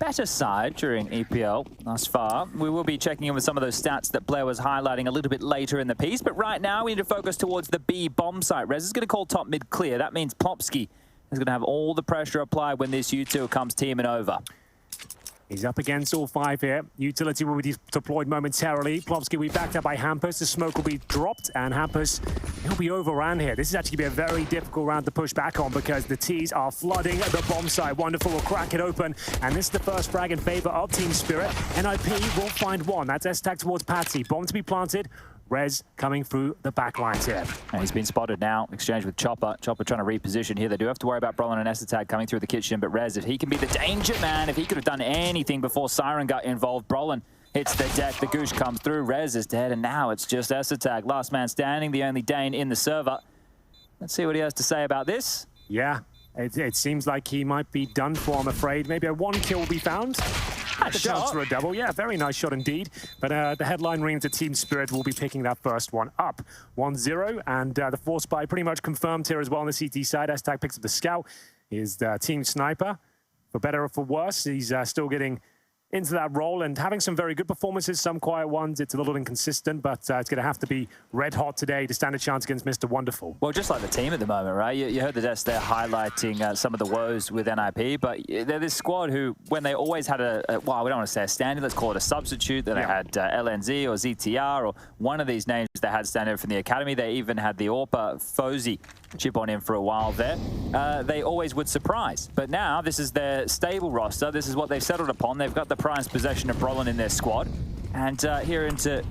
better side during EPL thus far. We will be checking in with some of those stats that Blair was highlighting a little bit later in the piece, but right now we need to focus towards the B bomb site. Rez is going to call top mid clear. That means Plopsky is going to have all the pressure applied when this U2 comes teaming over. He's up against all 5 here. Utility will be deployed momentarily. Plopsky will be backed up by Hampus. The smoke will be dropped, and Hampus, he'll be overran here. This is actually going to be a very difficult round to push back on because the T's are flooding the bomb site. Wonderful will crack it open, and this is the first frag in favor of Team Spirit. NiP will find one. That's S-Tag towards Patsy. Bomb to be planted. Rez coming through the back lines here. And he's been spotted now. Exchange with Chopper. Chopper trying to reposition here. They do have to worry about Brolin and S-Tag coming through the kitchen, but Rez, if he can be the danger man, if he could have done anything before Siren got involved, Brolin hits the deck. The Goosh comes through. Rez is dead, and now it's just S-Tag. Last man standing, the only Dane in the server. Let's see what he has to say about this. Yeah, it seems like he might be done for, I'm afraid. Maybe a 1 kill will be found. The chance for a double. Yeah, very nice shot indeed. But the headline ring to Team Spirit will be picking that first one up. 1-0, and the force buy pretty much confirmed here as well on the CT side. S-Tag picks up the scout. He's the team sniper. For better or for worse, he's still getting into that role and having some very good performances, some quiet ones. It's a little inconsistent, but it's going to have to be red hot today to stand a chance against Mr. Wonderful. Well, just like the team at the moment, right? You heard the desk there highlighting some of the woes with NiP, but they're this squad who, when they always had well, we don't want to say a standing, let's call it a substitute, that they had LNZ or ZTR or one of these names they had standing from the academy. They even had the Orpa Fozy chip on him for a while there. They always would surprise, but now this is their stable roster. This is what they've settled upon. They've got the prized possession of Brolin in their squad, and here into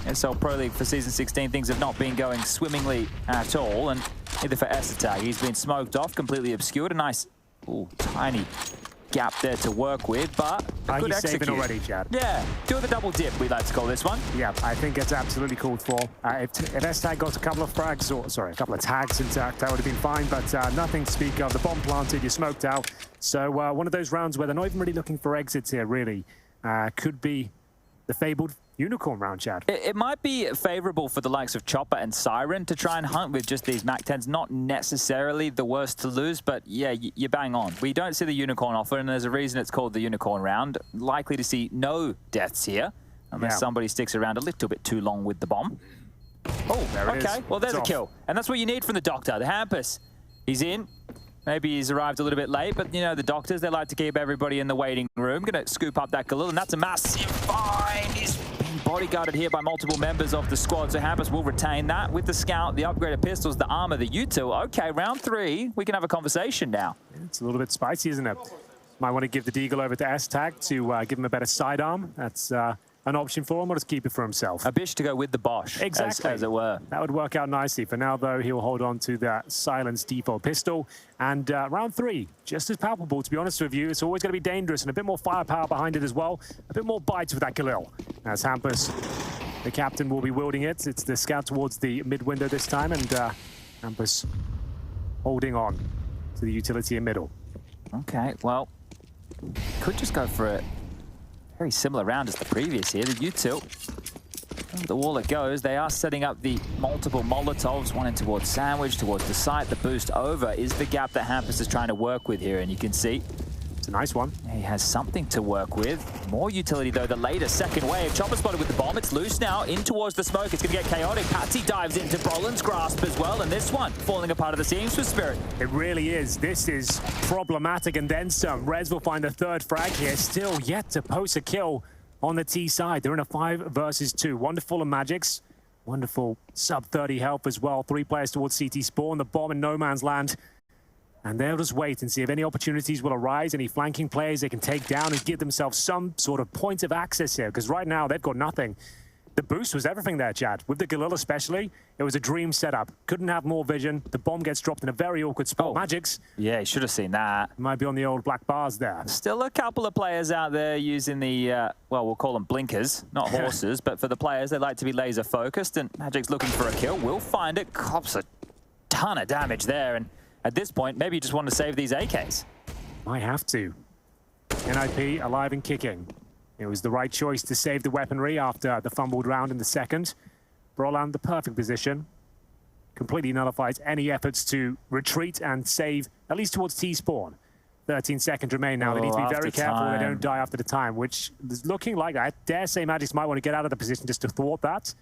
ESL Pro League for Season 16, things have not been going swimmingly at all, and either for S-Tag. He's been smoked off, completely obscured. A nice, tiny gap there to work with, but a good execute. Saving already, Chad. Yeah, do the double dip, we like to call this one. Yeah, I think it's absolutely called for. If S-Tag got a couple of frags, or sorry, a couple of tags intact, that would have been fine, but nothing to speak of. The bomb planted, you're smoked out. So one of those rounds where they're not even really looking for exits here, really. Could be the fabled unicorn round, Chad. It might be favorable for the likes of Chopper and Siren to try and hunt with just these MAC-10s. Not necessarily the worst to lose, but yeah, you bang on. We don't see the unicorn offer, and there's a reason it's called the unicorn round. Likely to see no deaths here, unless somebody sticks around a little bit too long with the bomb. Oh, there it is. Well, there's a kill. And that's what you need from the Doctor. The Hampus, he's in. Maybe he's arrived a little bit late, but, you know, the doctors, they like to keep everybody in the waiting room. Going to scoop up that Galil, and that's a massive find. He's being bodyguarded here by multiple members of the squad, so Hampus will retain that with the scout, the upgraded pistols, the armor, the U2. Okay, round 3, we can have a conversation now. It's a little bit spicy, isn't it? Might want to give the Deagle over to S-Tag to give him a better sidearm. That's an option for him, or just keep it for himself. A bish to go with the Bosch, exactly, as it were. That would work out nicely. For now, though, he'll hold on to that silenced default pistol. And round 3, just as palpable, to be honest with you. It's always going to be dangerous, and a bit more firepower behind it as well. A bit more bites with that Galil. As Hampus, the captain, will be wielding it. It's the scout towards the mid-window this time, and Hampus holding on to the utility in middle. Okay, well, could just go for a very similar round as the previous here. The U2, the wall it goes. They are setting up the multiple Molotovs, one in towards Sandwich, towards the site. The boost over is the gap that Hampus is trying to work with here, and you can see it's a nice one. He has something to work with. More utility, though, the later second wave. Chopper spotted with the bomb. It's loose now, in towards the smoke. It's going to get chaotic. Patsy dives into Brolin's grasp as well, and this one falling apart of the seams for Spirit. It really is. This is problematic, and then some. Rez will find the 3rd frag here. Still yet to post a kill on the T side. They're in a 5 versus 2. Wonderful and Magics. Wonderful sub-30 health as well. 3 players towards CT spawn. The bomb in no man's land. And they'll just wait and see if any opportunities will arise, any flanking players they can take down and give themselves some sort of point of access here, because right now they've got nothing. The boost was everything there, Chad. With the Galil especially, it was a dream setup. Couldn't have more vision. The bomb gets dropped in a very awkward spot. Magics. Yeah, you should have seen that. Might be on the old black bars there. Still a couple of players out there using the, well, we'll call them blinkers, not horses, but for the players, they like to be laser focused, and Magic's looking for a kill. Will find it. Cops a ton of damage there, and at this point, maybe you just want to save these AKs. Might have to. NiP alive and kicking. It was the right choice to save the weaponry after the fumbled round in the second. Brolin, the perfect position. Completely nullifies any efforts to retreat and save, at least towards T-spawn. 13 seconds remain now. They need to be very careful they don't die after the time, which is looking like, I dare say Magic's might want to get out of the position just to thwart that.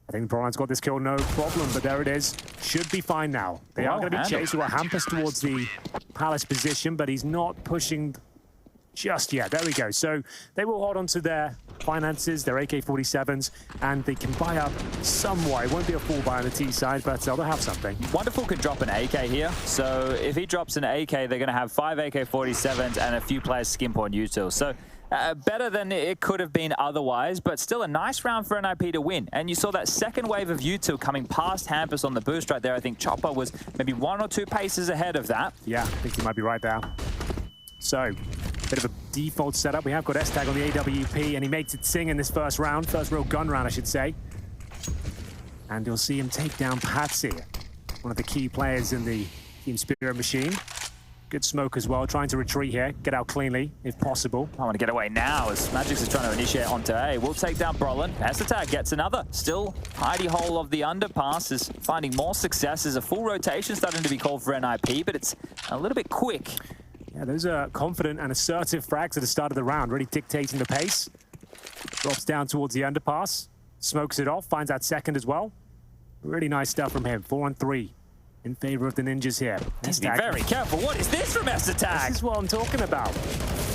I think Brolan's got this kill, no problem, but there it is. Should be fine now. They are going to be chased with Hampus towards the Palace position, but he's not pushing just yet. There we go. So they will hold on to their finances, their AK-47s, and they can buy up somewhat. It won't be a full buy on the T side, but they'll have something. Wonderful can drop an AK here. So if he drops an AK, they're going to have 5 AK-47s and a few players skimp on util. So better than it could have been otherwise, but still a nice round for NiP to win. And you saw that second wave of util coming past Hampus on the boost right there. I think Chopper was maybe 1 or 2 paces ahead of that. Yeah, I think you might be right there. So, bit of a default setup. We have got S-Tag on the AWP, and he makes it sing in this first round. First real gun round, I should say. And you'll see him take down Patsy, one of the key players in the Team Spirit machine. Good smoke as well, trying to retreat here, get out cleanly, if possible. I want to get away now as Magix is trying to initiate onto A. We'll take down Brolin. S-Tag gets another. Still, hidey hole of the underpass is finding more success. There's a full rotation starting to be called for NiP, but it's a little bit quick. Yeah, those are confident and assertive frags at the start of the round, really dictating the pace. Drops down towards the underpass, smokes it off, finds that second as well. Really nice stuff from him. 4 on 3 in favor of the Ninjas here. Be very careful. What is this from S-Tag? This is what I'm talking about.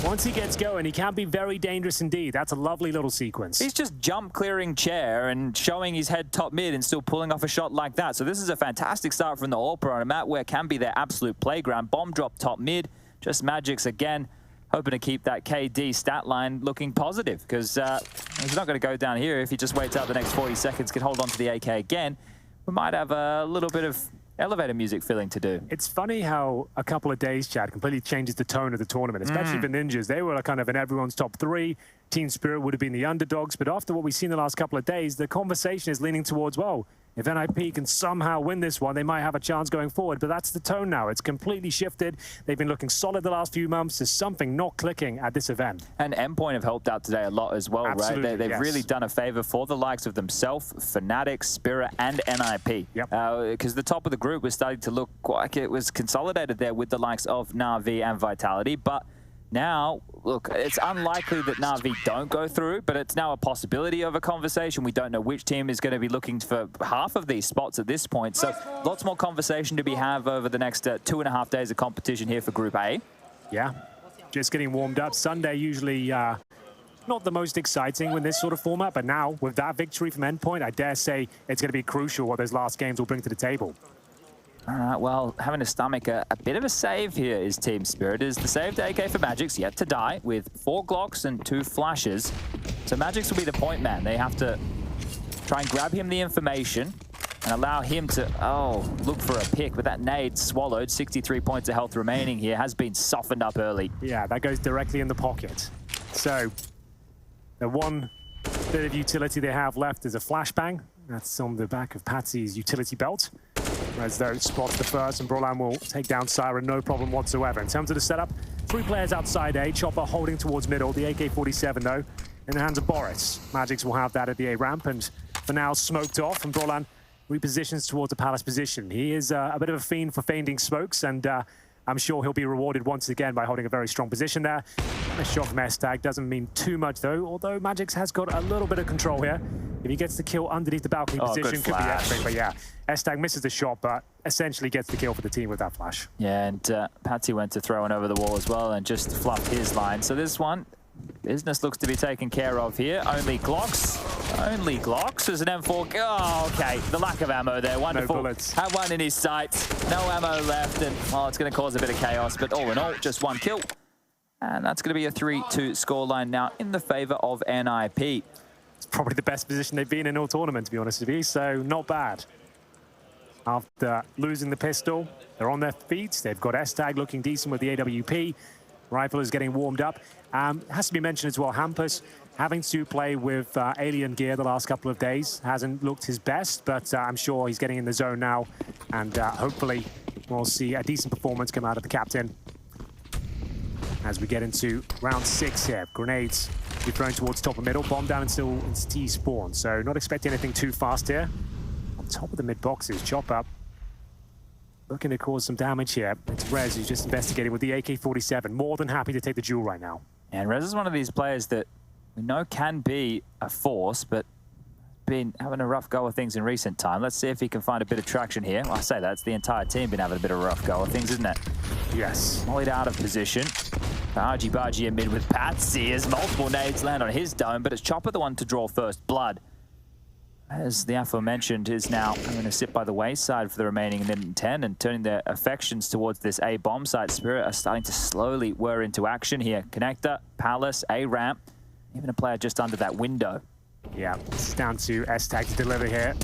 Once he gets going, he can be very dangerous indeed. That's a lovely little sequence. He's just jump clearing chair and showing his head top mid and still pulling off a shot like that. So this is a fantastic start from the AWPA on a map where can be their absolute playground. Bomb drop top mid. Just Magix again, hoping to keep that KD stat line looking positive, because he's not going to go down here if he just waits out the next 40 seconds, can hold on to the AK again. We might have a little bit of elevator music filling to do. It's funny how a couple of days, Chad, completely changes the tone of the tournament, especially for Ninjas. They were kind of in everyone's top 3. Team Spirit would have been the underdogs, but after what we've seen the last couple of days, the conversation is leaning towards, well, if NiP can somehow win this one, they might have a chance going forward. But that's the tone now. It's completely shifted. They've been looking solid the last few months. There's something not clicking at this event. And Endpoint have helped out today a lot as well, Absolutely, right? They've really done a favor for the likes of themselves, Fnatic, Spirit, and NiP. Because the top of the group was starting to look like it was consolidated there with the likes of Na'Vi and Vitality. But now, look, it's unlikely that Na'Vi don't go through, but it's now a possibility of a conversation. We don't know which team is going to be looking for half of these spots at this point. So lots more conversation to be had over the next 2.5 days of competition here for Group A. Yeah, just getting warmed up. Sunday usually not the most exciting in this sort of format, but now with that victory from Endpoint, I dare say it's going to be crucial what those last games will bring to the table. All right, well, having to stomach a bit of a save here is Team Spirit. Is the saved AK for Magix yet to die with 4 Glocks and 2 flashes. So Magix will be the point man. They have to try and grab him the information and allow him to, look for a pick. But that nade swallowed, 63 points of health remaining here, has been softened up early. Yeah, that goes directly in the pocket. So the one bit of utility they have left is a flashbang. That's on the back of Patsy's utility belt. As though spots the first, and Brolan will take down Siren, no problem whatsoever. In terms of the setup, 3 players outside A, Chopper holding towards middle, the AK-47 though, in the hands of Boris. Magix will have that at the A ramp, and for now smoked off, and Brolan repositions towards the Palace position. He is a bit of a fiend for feigning smokes, and I'm sure he'll be rewarded once again by holding a very strong position there. A shot from S-Tag doesn't mean too much though, although Magix has got a little bit of control here. If he gets the kill underneath the balcony position, could be epic, but yeah. S-Tag misses the shot, but essentially gets the kill for the team with that flash. Yeah, and Patsy went to throw one over the wall as well and just fluffed his line. So this one, business looks to be taken care of here. Only Glocks. Only Glocks. There's an M4. Oh, okay. The lack of ammo there. Wonderful. No bullets. Had one in his sights. No ammo left, and well, it's going to cause a bit of chaos. But all in all, just 1 kill. And that's going to be a 3-2 scoreline now in the favor of NiP. It's probably the best position they've been in all tournament, to be honest with you, so not bad. After losing the pistol, they're on their feet. They've got S-Tag looking decent with the AWP. Rifle is getting warmed up. Has to be mentioned as well, Hampus having to play with alien gear the last couple of days. Hasn't looked his best, but I'm sure he's getting in the zone now. And hopefully we'll see a decent performance come out of the captain. As we get into round 6 here, grenades be thrown towards top of middle, bomb down until it's T-spawn. So not expecting anything too fast here. On top of the mid boxes, chop up. looking to cause some damage here. It's Rez who's just investigating with the AK-47. More than happy to take the duel right now. And Rez is one of these players that we know can be a force, but been having a rough go of things in recent time. Let's see if he can find a bit of traction here. Well, I say that, it's the entire team been having a bit of a rough go of things, isn't it? Yes. Mollied out of position. Bargy in mid with Patsy as multiple nades land on his dome, but it's Chopper the one to draw first blood. As the aforementioned is now going to sit by the wayside for the remaining minute and 10 and turning their affections towards this A bomb site. Spirit are starting to slowly whir into action here. Connector, Palace, A ramp, even a player just under that window. Yeah, it's down to S-Tag to deliver here.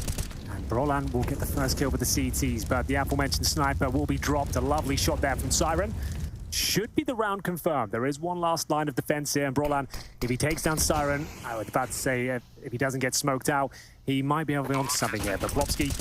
And Brolan will get the first kill with the CTs, but the aforementioned sniper will be dropped. A lovely shot there from Siren. Should be the round confirmed. There is one last line of defense here, and Brolan, if he takes down Siren, I was about to say if he doesn't get smoked out, he might be able to be onto something here. But Plopsky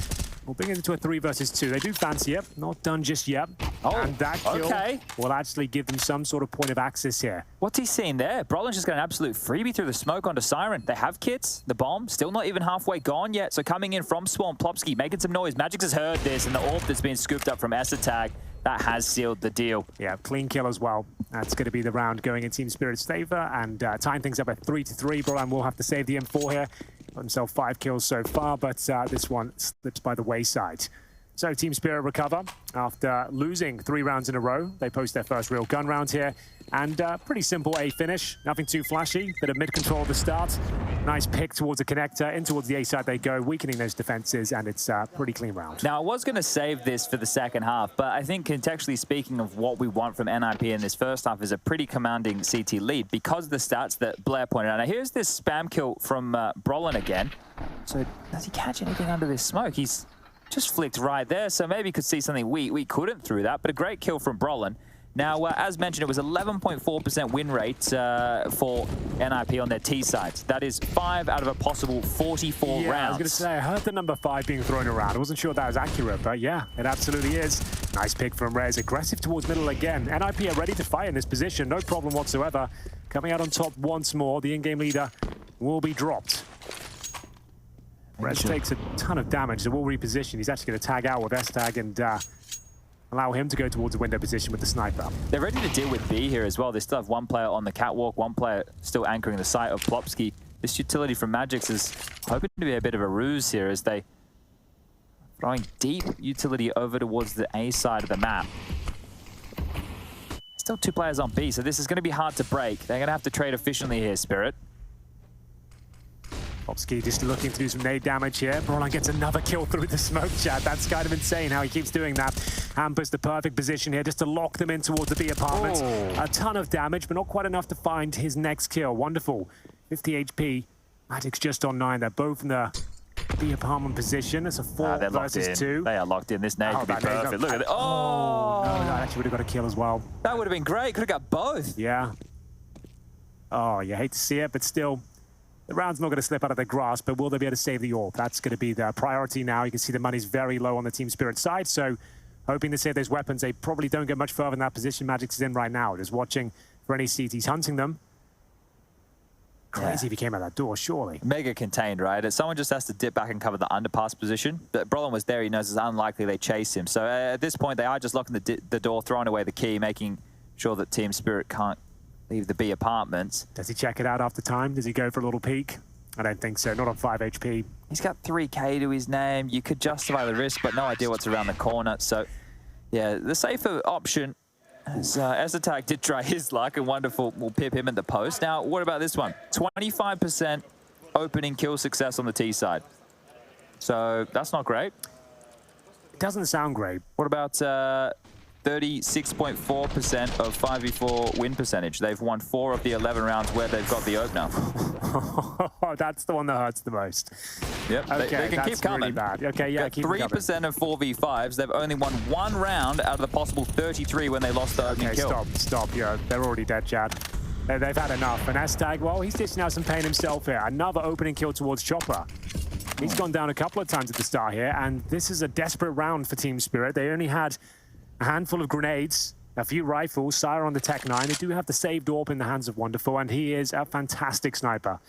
will bring it into a 3 versus 2. They do fancy it, not done just yet. Oh, and that kill okay. will actually give them some sort of point of access here. What's he seeing there? Brolan's just got an absolute freebie through the smoke onto Siren. They have kits, the bomb, still not even halfway gone yet. So coming in from Swarm, Plopsky making some noise. Magix has heard this, and the AWP that's been scooped up from S-Tag, that has sealed the deal. Yeah, clean kill as well. That's going to be the round going in Team Spirit's favor, and tying things up at 3-3. Brolan will have to save the M4 here. Got himself 5 kills so far, but this one slips by the wayside. So Team Spirit recover after losing 3 rounds in a row. They post their first real gun round here, and pretty simple A finish. Nothing too flashy, bit of mid-control at the start. Nice pick towards the connector, in towards the A side they go, weakening those defenses, and it's a pretty clean round. Now, I was going to save this for the second half, but I think contextually speaking of what we want from NiP in this first half is a pretty commanding CT lead because of the stats that Blair pointed out. Now, here's this spam kill from Brolan again. So does he catch anything under this smoke? He's just flicked right there, so maybe could see something we couldn't through that, but a great kill from Brolan. Now, as mentioned, it was 11.4% win rate for NiP on their T sides. That is 5 out of a possible 44 rounds. I was going to say, I heard the number 5 being thrown around. I wasn't sure that was accurate, but yeah, it absolutely is. Nice pick from Rez. Aggressive towards middle again. NiP are ready to fight in this position. No problem whatsoever. Coming out on top once more. The in-game leader will be dropped. Rez takes a ton of damage. They will reposition. He's actually going to tag out with S-Tag and allow him to go towards the window position with the sniper. They're ready to deal with B here as well. They still have one player on the catwalk, one player still anchoring the site of Plopsky. This utility from Magix is hoping to be a bit of a ruse here as they throwing deep utility over towards the A side of the map. Still 2 players on B, so this is going to be hard to break. They're going to have to trade efficiently here, Spirit. Plopsky just looking to do some nade damage here. Brolan gets another kill through the smoke, chat. That's kind of insane how he keeps doing that. Hampers the perfect position here just to lock them in towards the B apartments. Oh. A ton of damage, but not quite enough to find his next kill. Wonderful. 50 HP. Magic's just on 9. They're both in the B apartment position. It's a 4 versus 2. They are locked in. This nade could be perfect. Look at it. Oh! No, that actually would have got a kill as well. That would have been great. Could have got both. Yeah. Oh, you hate to see it, but still, the round's not going to slip out of their grasp, but will they be able to save the AWP? That's going to be the priority now. You can see the money's very low on the Team Spirit side, so hoping to save those weapons. They probably don't get much further in that position Magix is in right now. Just watching for any CTs hunting them. Crazy if he came out that door, surely. Mega contained, right? Someone just has to dip back and cover the underpass position. But Brolan was there. He knows it's unlikely they chase him. So at this point, they are just locking the door, throwing away the key, making sure that Team Spirit can't leave the B apartments. Does he check it out after time? Does he go for a little peek? I don't think so. Not on 5 HP. He's got 3K to his name. You could justify the risk, but no idea what's around the corner. So, yeah, the safer option is S-Tag did try his luck, and Wonderful will pip him at the post. Now, what about this one? 25% opening kill success on the T side. So that's not great. It doesn't sound great. What about 36.4% of 5v4 win percentage? They've won 4 of the 11 rounds where they've got the opener. That's the one that hurts the most. Yep, okay, they can keep coming. Really bad. Okay, yeah, keep 3% of 4v5s. They've only won 1 round out of the possible 33 when they lost the opening kill. Stop. Yeah, they're already dead, Chad. They've had enough. And S-Tag, well, he's dishing out some pain himself here. Another opening kill towards Chopper. He's gone down a couple of times at the start here, and this is a desperate round for Team Spirit. They only had a handful of grenades, a few rifles, Sire on the Tech 9. They do have the saved AWP in the hands of Wonderful, and he is a fantastic sniper.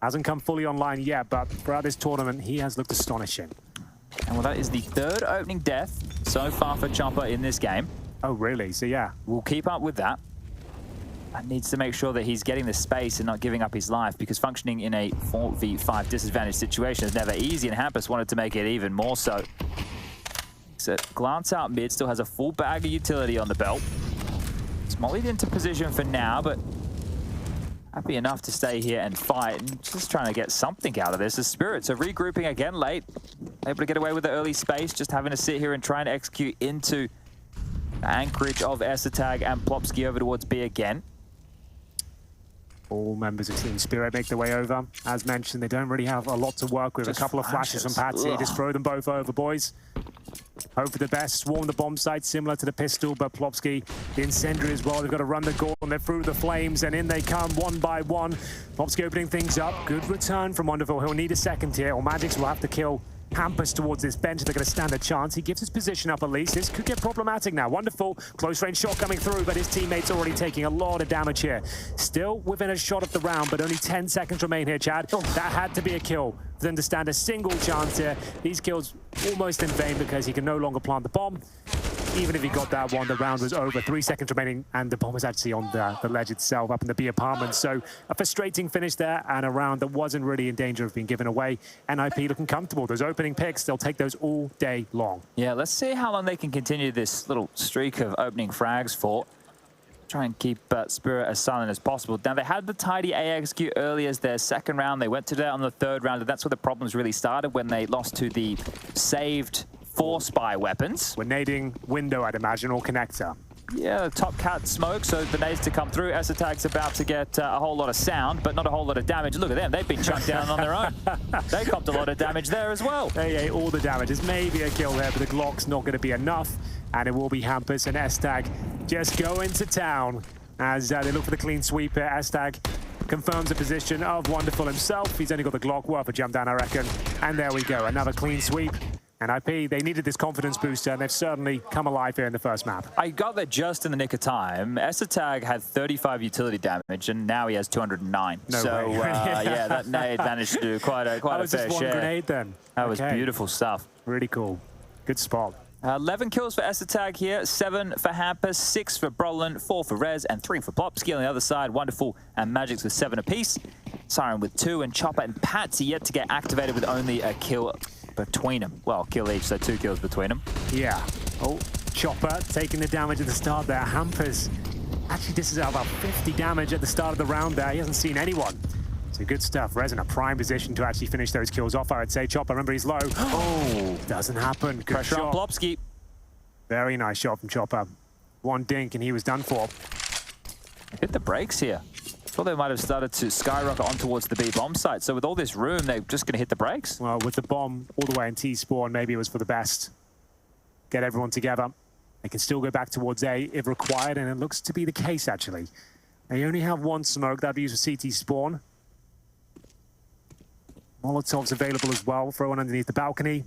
Hasn't come fully online yet, but throughout this tournament, he has looked astonishing. And well, that is the third opening death so far for Chopper in this game. Oh, really? So, yeah. We'll keep up with that. But needs to make sure that he's getting the space and not giving up his life, because functioning in a 4v5 disadvantaged situation is never easy, and Hampus wanted to make it even more so. So glance out mid, still has a full bag of utility on the belt. It's mollied into position for now, but happy enough to stay here and fight, and just trying to get something out of this. The Spirits are regrouping again late, able to get away with the early space, just having to sit here and try and execute into the anchorage of Esatag and Plopsky over towards B again. All members of Team Spirit make their way over. As mentioned, they don't really have a lot to work with. Just a couple of flashes from Patsy. Ugh. Just throw them both over, boys. Hope for the best. Swarm the bomb site, similar to the pistol, but Plopsky, the incendiary as well. They've got to run the gauntlet through the flames, and in they come one by one. Plopsky opening things up. Good return from Wonderful. He'll need a second here, or Magics will have to kill Hampus towards this bench. They're going to stand a chance. He gives his position up at least. This could get problematic now. Wonderful. Close range shot coming through, but his teammate's already taking a lot of damage here. Still within a shot of the round, but only 10 seconds remain here, Chad. That had to be a kill for them to stand a single chance here. These kills almost in vain because he can no longer plant the bomb. Even if he got that one, the round was over. 3 seconds remaining, and the bomb was actually on the ledge itself up in the B apartment. So a frustrating finish there, and a round that wasn't really in danger of being given away. NiP looking comfortable. Those opening picks, they'll take those all day long. Yeah, let's see how long they can continue this little streak of opening frags for. Try and keep Spirit as silent as possible. Now, they had the tidy A execute early as their second round. They went to that on the third round, and that's where the problems really started, when they lost to the saved 4 spy weapons. We're nading window, I'd imagine, or connector. Yeah, top cat smoke, so the nades to come through. Esatag's about to get a whole lot of sound, but not a whole lot of damage. Look at them, they've been chunked down on their own. They copped a lot of damage there as well. They ate all the damage. There's maybe a kill there, but the Glock's not going to be enough, and it will be Hampus and Estag just go into town as they look for the clean sweep here. Estag confirms the position of Wonderful himself. He's only got the Glock, worth a jump down, I reckon. And there we go, another clean sweep. And NiP, they needed this confidence booster, and they've certainly come alive here in the first map. I got that just in the nick of time. Esatag had 35 utility damage, and now he has 209. No way. Yeah, that nade managed to do quite a fair share. That was just one grenade then. That was beautiful stuff. Really cool. Good spot. 11 kills for Esatag here, 7 for Hampus, 6 for Brolin, 4 for Rez, and 3 for Plopsky on the other side. Wonderful and Magics with 7 apiece. Siren with 2, and Chopper and Patsy yet to get activated with only a kill between them. Well, kill each, so 2 kills between them. Yeah. Oh, Chopper taking the damage at the start there. Hampus, actually this is about 50 damage at the start of the round there. He hasn't seen anyone. So good stuff. Rez in a prime position to actually finish those kills off, I would say. Chopper, remember he's low. Oh, doesn't happen. Good pressure shot. on Plopsky. Very nice shot from Chopper. One dink and he was done for. Hit the brakes here. Thought they might have started to skyrocket on towards the B bomb site. So with all this room, they're just going to hit the brakes. Well, with the bomb all the way in T-spawn, maybe it was for the best. Get everyone together. They can still go back towards A if required, and it looks to be the case, actually. They only have 1 smoke that be used for CT spawn. Molotov's available as well. Throw one underneath the balcony.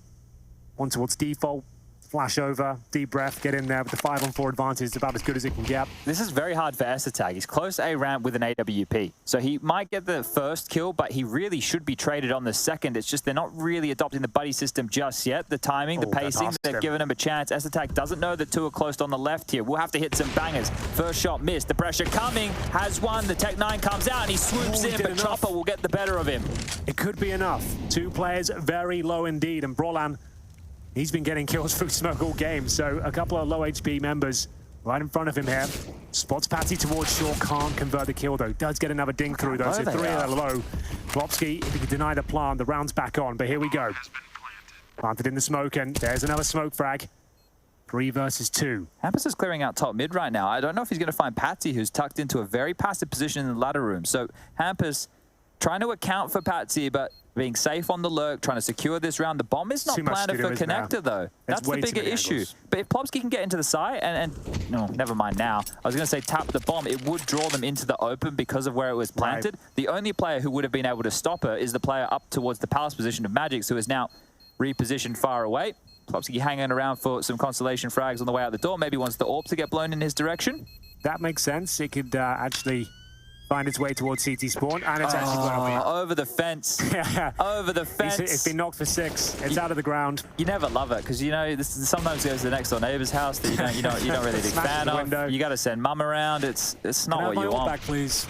1 towards default. Flash over, deep breath, get in there with the 5-on-4 advantage. It's about as good as it can get. This is very hard for Esatag. He's close A ramp with an AWP. So he might get the first kill, but he really should be traded on the second. It's just they're not really adopting the buddy system just yet. The timing, the pacing, they're giving him a chance. Esatag doesn't know that 2 are close on the left here. We'll have to hit some bangers. First shot missed. The pressure coming. Has one. The Tech-9 comes out and he swoops in, but Chopper will get the better of him. It could be enough. 2 players very low indeed, and Brolan, he's been getting kills through smoke all game, so a couple of low HP members right in front of him here. Spots Patsy towards short, can't convert the kill though. Does get another ding through though, so 3 are low. Plopsky, if he can deny the plant, the round's back on, but here we go. Planted in the smoke, and there's another smoke frag. 3 versus 2. Hampus is clearing out top mid right now. I don't know if he's going to find Patsy, who's tucked into a very passive position in the ladder room. So Hampus trying to account for Patsy, but being safe on the lurk, trying to secure this round. The bomb is not planted for connector, though. That's the bigger issue. But if Plopsky can get into the site and no, never mind now. I was going to say tap the bomb. It would draw them into the open because of where it was planted. Right. The only player who would have been able to stop her is the player up towards the palace position of Magics, who is now repositioned far away. Plopsky hanging around for some constellation frags on the way out the door. Maybe wants the AWP to get blown in his direction. That makes sense. It could actually find its way towards CT spawn, and it's actually going over the fence. Yeah. Over the fence. It's been knocked for 6. It's out of the ground. You never love it because you know this sometimes goes to the next door neighbor's house that you don't really big fan of. You got to send mum around. It's not what you want. Back, please.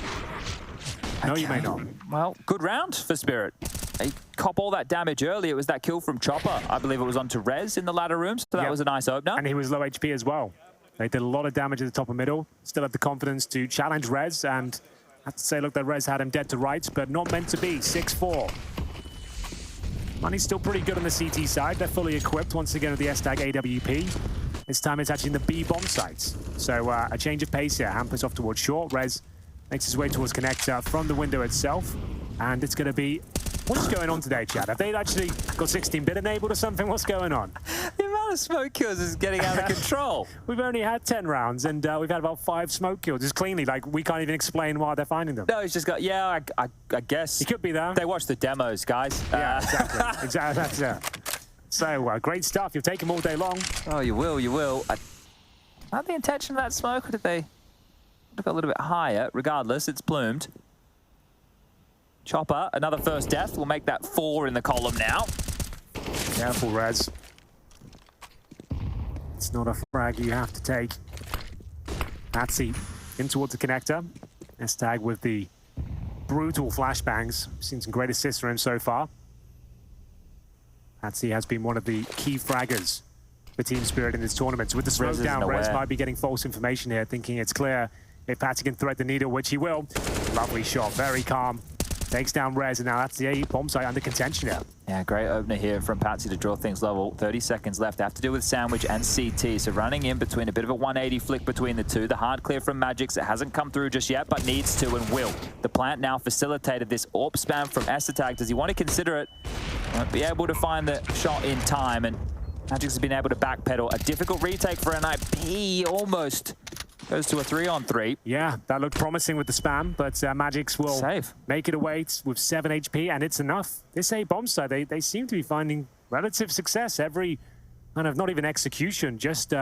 No, you may not. Well, good round for Spirit. They cop all that damage early. It was that kill from Chopper. I believe it was onto Rez in the ladder room, so that was a nice opener. And he was low HP as well. They did a lot of damage at the top and middle. Still had the confidence to challenge Rez, and I have to say, look, that Rez had him dead to rights, but not meant to be. 6-4. Money's still pretty good on the CT side. They're fully equipped once again with the S-Tag AWP. This time it's actually in the B bomb sites. So a change of pace here. Hampers off towards short. Rez makes his way towards connector from the window itself. And it's going to be... What's going on today, Chad? Have they actually got 16-bit enabled or something? What's going on? The amount of smoke kills is getting out of control. We've only had 10 rounds, and we've had about 5 smoke kills. Just cleanly, like, we can't even explain why they're finding them. No, he's just got... Yeah, I guess... He could be there. They watch the demos, guys. Yeah, exactly. Exactly. That's it. So, great stuff. You'll take them all day long. Oh, you will, you will. Not the intention of that smoke, or did they look a little bit higher? Regardless, it's plumed. Chopper, another first death. We'll make that 4 in the column now. Careful, Rez. It's not a frag you have to take. Patsy in towards the connector. S-Tag with the brutal flashbangs. Seen some great assists from him so far. Patsy has been one of the key fraggers for Team Spirit in this tournament. So with the smoke down, Rez might be getting false information here, thinking it's clear if Patsy can thread the needle, which he will. Lovely shot, very calm. Takes down Rez, and now that's the A bomb site under contention now. Yeah, great opener here from Patsy to draw things level. 30 seconds left. They have to deal with Sandwich and CT. So running in between, a bit of a 180 flick between the two. The hard clear from Magix. It hasn't come through just yet, but needs to and will. The plant now facilitated this AWP spam from S-Tag. Does he want to consider it? Won't be able to find the shot in time, and Magix has been able to backpedal. A difficult retake for NiP. Almost goes to a 3-on-3. Yeah, that looked promising with the spam, but Magix will make it away with 7 HP, and it's enough. This A bomb site, they seem to be finding relative success. Every kind of, not even execution, just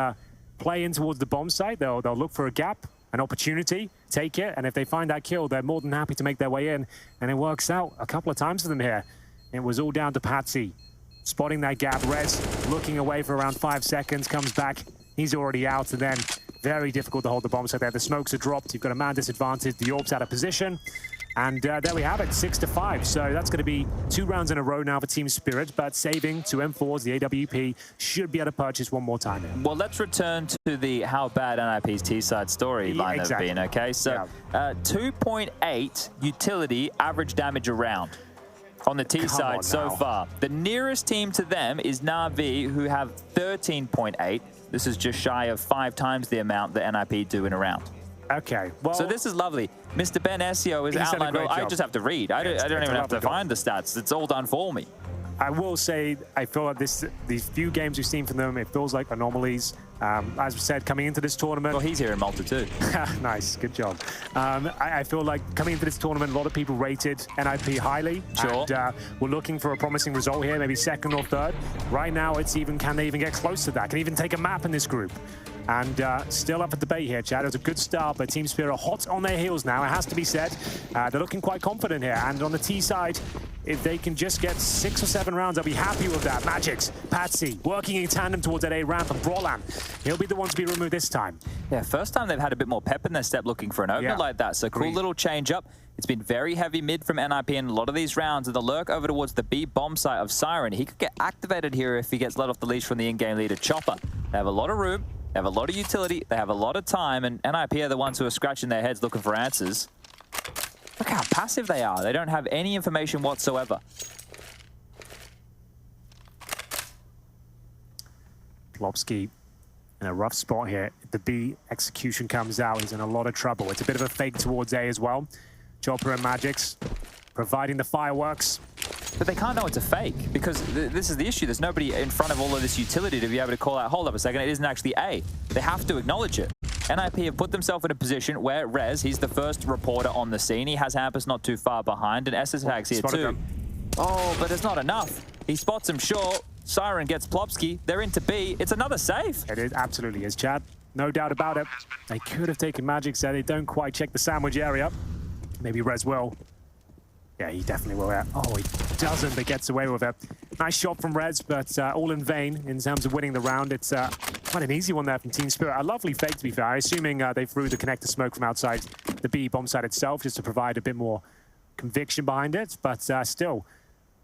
play in towards the bomb site. They'll look for a gap, an opportunity, take it, and if they find that kill, they're more than happy to make their way in, and it works out a couple of times for them here. It was all down to Patsy spotting that gap. Rez looking away for around 5 seconds, comes back, he's already out, and then very difficult to hold the bomb site there. The smokes are dropped. You've got a man disadvantage. The AWP's out of position. And there we have it, 6-5. So that's going to be 2 rounds in a row now for Team Spirit, but saving 2 M4s, the AWP should be able to purchase one more time here. Well, let's return to the how bad NiP's T-side storyline has been, okay? So 2.8 utility average damage around on the T side so far. The nearest team to them is Na'Vi, who have 13.8. This is just shy of 5 times the amount that NiP do in a round. Okay, well... So this is lovely. Mr. Ben Essio is outlined. I just have to read. I don't even have to find the stats. It's all done for me. I will say, I feel like these few games we've seen from them, it feels like anomalies. As we said, coming into this tournament... Well, he's here in Malta too. Nice, good job. I feel like coming into this tournament, a lot of people rated NiP highly. Sure. And we're looking for a promising result here, maybe 2nd or 3rd. Right now, it's even, can they even get close to that? Can even take a map in this group? And still up for debate here, Chad. It was a good start, but Team Spirit are hot on their heels now, it has to be said. They're looking quite confident here. And on the T side, if they can just get 6 or 7 rounds, I'll be happy with that. Magix, Patsy, working in tandem towards that A ramp, and Brolan, he'll be the one to be removed this time. Yeah, first time they've had a bit more pep in their step looking for an opener like that. So cool little change up. It's been very heavy mid from NiP in a lot of these rounds, and the lurk over towards the B bomb site of Siren. He could get activated here if he gets let off the leash from the in-game leader, Chopper. They have a lot of room. They have a lot of utility, they have a lot of time, and NiP are the ones who are scratching their heads looking for answers. Look how passive they are. They don't have any information whatsoever. Plopsky in a rough spot here. The B execution comes out, he's in a lot of trouble. It's a bit of a fake towards A as well. Chopper and Magix providing the fireworks. But they can't know it's a fake, because this is the issue. There's nobody in front of all of this utility to be able to call out, hold up a second, it isn't actually A. They have to acknowledge it. NiP have put themselves in a position where Rez, he's the first reporter on the scene. He has Hampus not too far behind, and S16's here too. Oh, but it's not enough. He spots him short. Siren gets Plopsky. They're into B. It's another save. It absolutely is, Chad. No doubt about it. They could have taken Magix there. They don't quite check the sandwich area. Maybe Rez will. Yeah, he definitely will. Oh, he doesn't, but gets away with it. Nice shot from Rez, but all in vain in terms of winning the round. It's quite an easy one there from Team Spirit. A lovely fake, to be fair. Assuming they threw the connector smoke from outside the B bomb site itself, just to provide a bit more conviction behind it. But still,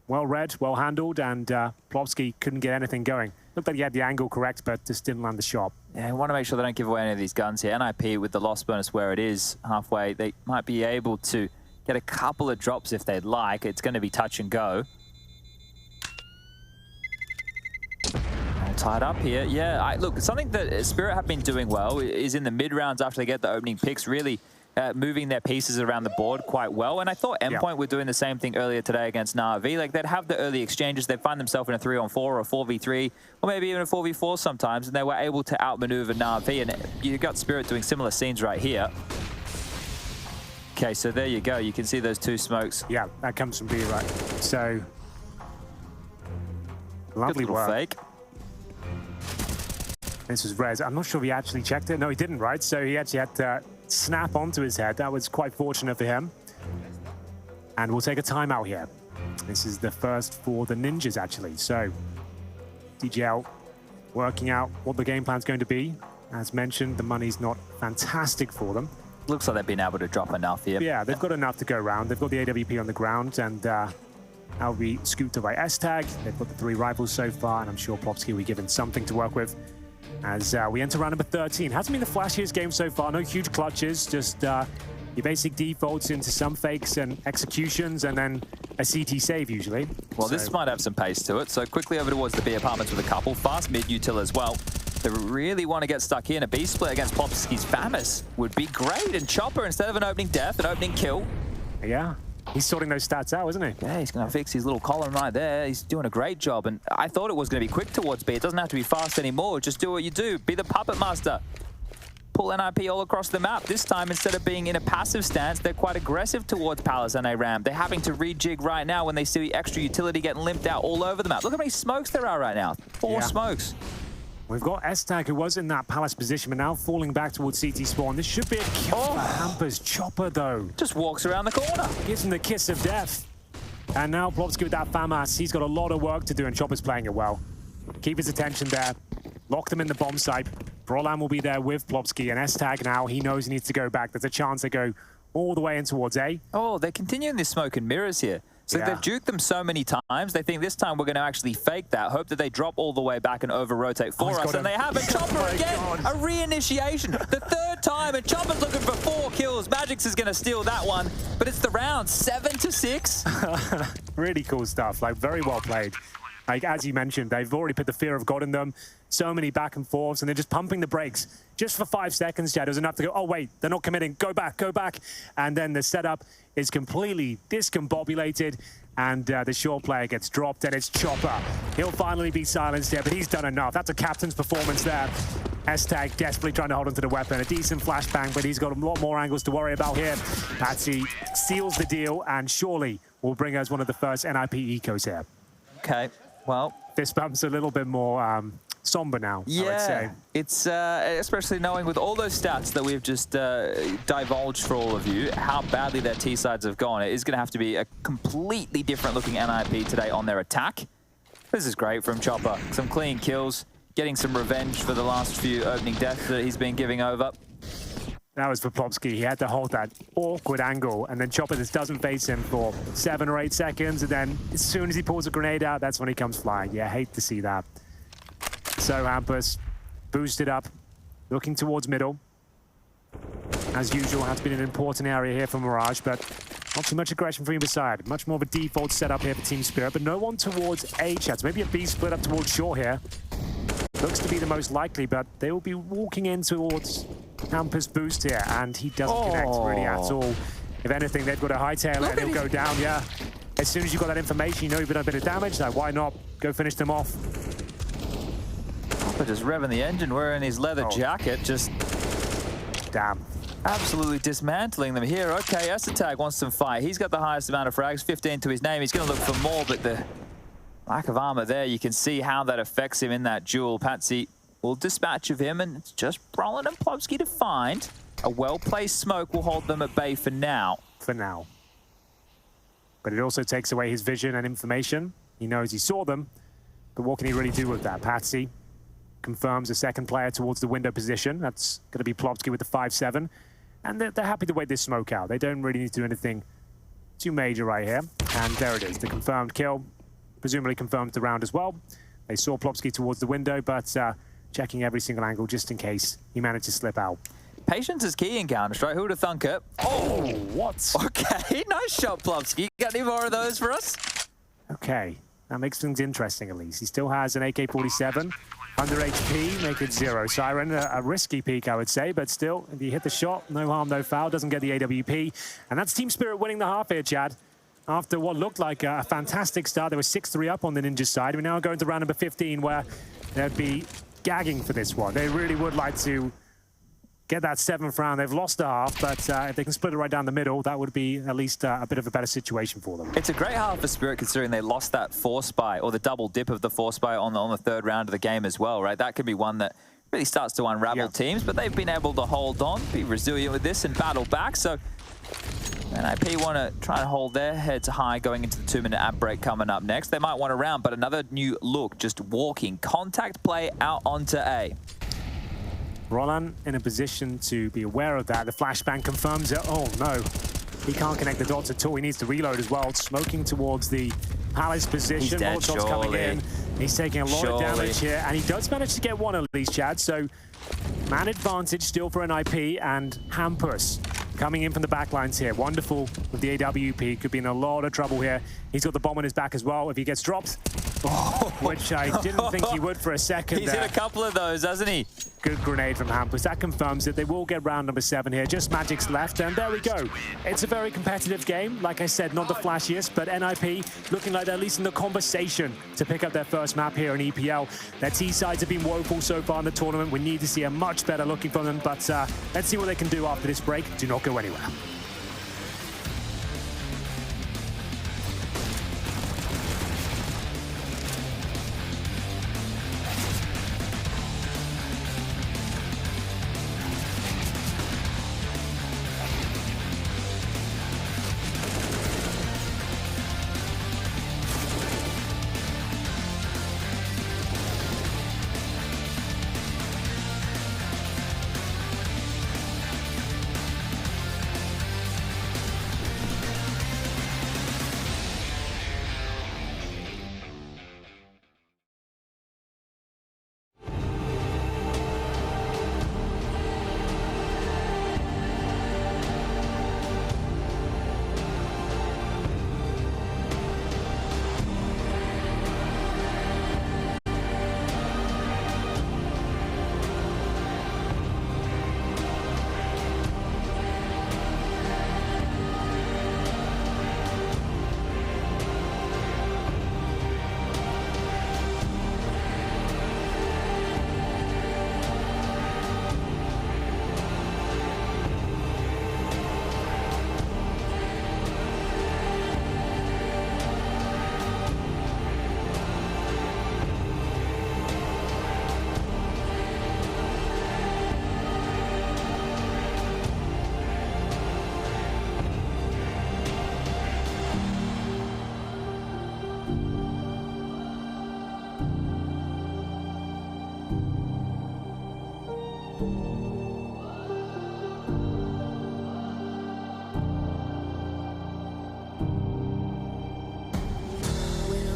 well read, well handled, and Plopsky couldn't get anything going. Looked like he had the angle correct, but just didn't land the shot. Yeah, I want to make sure they don't give away any of these guns here. NiP with the loss bonus where it is halfway, they might be able to get a couple of drops if they'd like. It's going to be touch and go. All tied up here. Yeah, look, something that Spirit have been doing well is in the mid-rounds after they get the opening picks, really moving their pieces around the board quite well. And I thought Endpoint were doing the same thing earlier today against Na'Vi. Like, they'd have the early exchanges, they'd find themselves in a 3-on-4 or a 4v3, or maybe even a 4v4 sometimes, and they were able to outmaneuver Na'Vi. And you got Spirit doing similar scenes right here. Okay, so there you go. You can see those two smokes. Yeah, that comes from B, right? So, lovely work. Fake. This was Rez. I'm not sure if he actually checked it. No, he didn't, right? So he actually had to snap onto his head. That was quite fortunate for him. And we'll take a timeout here. This is the first for the Ninjas, actually. So, DGL working out what the game plan's going to be. As mentioned, the money's not fantastic for them. Looks like they've been able to drop enough here. Yeah, they've got enough to go around. They've got the AWP on the ground, and that'll be scooped up by S-Tag. They've got the 3 rivals so far, and I'm sure Plopsky will be given something to work with. As we enter round number 13. Hasn't been the flashiest game so far. No huge clutches, just your basic defaults into some fakes and executions, and then a CT save usually. Well, so this might have some pace to it. So quickly over towards the B apartments with a couple. Fast mid-util as well. They really want to get stuck here in a B split against Plopsky's Famis would be great. And Chopper, instead of an opening death, an opening kill. Yeah. He's sorting those stats out, isn't he? Yeah, he's going to fix his little column right there. He's doing a great job. And I thought it was going to be quick towards B. It doesn't have to be fast anymore. Just do what you do. Be the puppet master. Pull NiP all across the map. This time, instead of being in a passive stance, they're quite aggressive towards Palace and A-Ram. They're having to rejig right now when they see extra utility getting limped out all over the map. Look how many smokes there are right now. 4 smokes. We've got S-Tag, who was in that Palace position, but now falling back towards CT spawn. This should be a kill for Hampers. Chopper, though. Just walks around the corner. Gives him the kiss of death. And now Plopsky with that FAMAS. He's got a lot of work to do, and Chopper's playing it well. Keep his attention there. Lock them in the bomb site. Brolan will be there with Plopsky, and S-Tag now, he knows he needs to go back. There's a chance they go all the way in towards A. Oh, they're continuing this smoke and mirrors here. So they've juked them so many times, they think this time we're going to actually fake that, hope that they drop all the way back and over-rotate for us, and they have a Chopper again, a reinitiation, the 3rd time, and Chopper's looking for 4 kills. Magix is going to steal that one, but it's the round, 7-6. Really cool stuff, like very well played. Like, as you mentioned, they've already put the fear of God in them. So many back and forths, and they're just pumping the brakes. Just for 5 seconds, Chad, it was enough to go, oh, wait, they're not committing. Go back, go back. And then the setup is completely discombobulated, and the short player gets dropped, and it's Chopper. He'll finally be silenced here, but he's done enough. That's a captain's performance there. S-Tag desperately trying to hold onto the weapon. A decent flashbang, but he's got a lot more angles to worry about here. Patsy seals the deal, and surely will bring us one of the first NiP ecos here. Okay, well, fist bump's a little bit more somber now, I would say. It's especially knowing with all those stats that we've just divulged for all of you, how badly their T-sides have gone. It is going to have to be a completely different looking NiP today on their attack. This is great from Chopper. Some clean kills, getting some revenge for the last few opening deaths that he's been giving over. That was for Plopsky. He had to hold that awkward angle, and then Chopper just doesn't face him for 7 or 8 seconds, and then as soon as he pulls a grenade out, that's when he comes flying. Yeah, hate to see that. So Hampus boosted up, looking towards middle. As usual, has been an important area here for Mirage, but not too much aggression from either side. Much more of a default setup here for Team Spirit, but no one towards A, Chats. Maybe a B split up towards shore here. Looks to be the most likely, but they will be walking in towards Hampus boost here, and he doesn't connect really at all. If anything, they've got a hightail and he'll go down, yeah. As soon as you got that information, you know you've done a bit of damage, like why not go finish them off? But just revving the engine, wearing his leather jacket, just... Damn. Absolutely dismantling them here. Okay, S-Tag wants some fight. He's got the highest amount of frags, 15 to his name. He's going to look for more, but the lack of armor there, you can see how that affects him in that duel. Patsy will dispatch of him, and it's just Brolan and Plopsky to find. A well-placed smoke will hold them at bay for now. for now. But it also takes away his vision and information. He knows he saw them, but what can he really do with that? Patsy confirms a second player towards the window position. That's going to be Plopsky with the 5-7. And they're happy to wait this smoke out. They don't really need to do anything too major right here. And there it is, the confirmed kill. Presumably confirmed the round as well. They saw Plopsky towards the window, but checking every single angle just in case he managed to slip out. Patience is key in Counter-Strike. Who would have thunk it? Oh, what? Okay, nice shot, Plopsky. Got any more of those for us? Okay, that makes things interesting at least. He still has an AK-47. Under HP, make it 0. Siren, a risky peek, I would say, but still, if you hit the shot, no harm, no foul, doesn't get the AWP. And that's Team Spirit winning the half here, Chad. After what looked like a fantastic start, they were 6-3 up on the Ninja side. We're now going to round number 15, where they'd be gagging for this one. They really would like to get that 7th round. They've lost a half, but if they can split it right down the middle, that would be at least a bit of a better situation for them. It's a great half for Spirit, considering they lost that force spy, or the double dip of the force spy on the third round of the game as well, right? That could be one that really starts to unravel teams, but they've been able to hold on, be resilient with this, and battle back. So NiP want to try and hold their heads high going into the 2-minute ad break coming up next. They might want a round, but another new look, just walking. Contact play out onto A. Roland in a position to be aware of that. The flashbang confirms it. Oh, no. He can't connect the dots at all. He needs to reload as well. Smoking towards the Palace position. He's dead, Molotov's coming in. He's taking a lot of damage here. And he does manage to get one at least, Chad. So, man advantage still for NiP, and Hampus coming in from the back lines here. Wonderful with the AWP. Could be in a lot of trouble here. He's got the bomb on his back as well. If he gets dropped, which I didn't think he would for a second. He's hit a couple of those, hasn't he? Good grenade from Hampus. That confirms it. They will get round number 7 here. Just Magic's left, and there we go. It's a very competitive game. Like I said, not the flashiest, but NiP looking like they're at least in the conversation to pick up their first map here in EPL. Their T-sides have been woeful so far in the tournament. We need to see a much better looking from them, but let's see what they can do after this break. Do not go anywhere.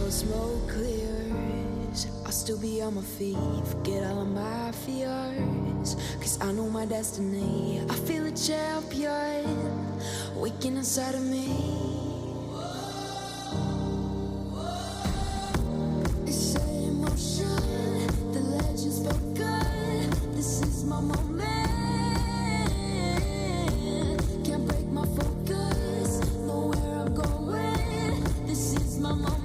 Smoke clears, I'll still be on my feet. Forget all of my fears, cause I know my destiny. I feel a champion waking inside of me. It's an emotion, the legend's spoken. This is my moment. Can't break my focus, know where I'm going. This is my moment.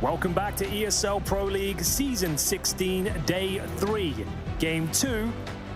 Welcome back to ESL Pro League Season 16, Day 3. Game 2,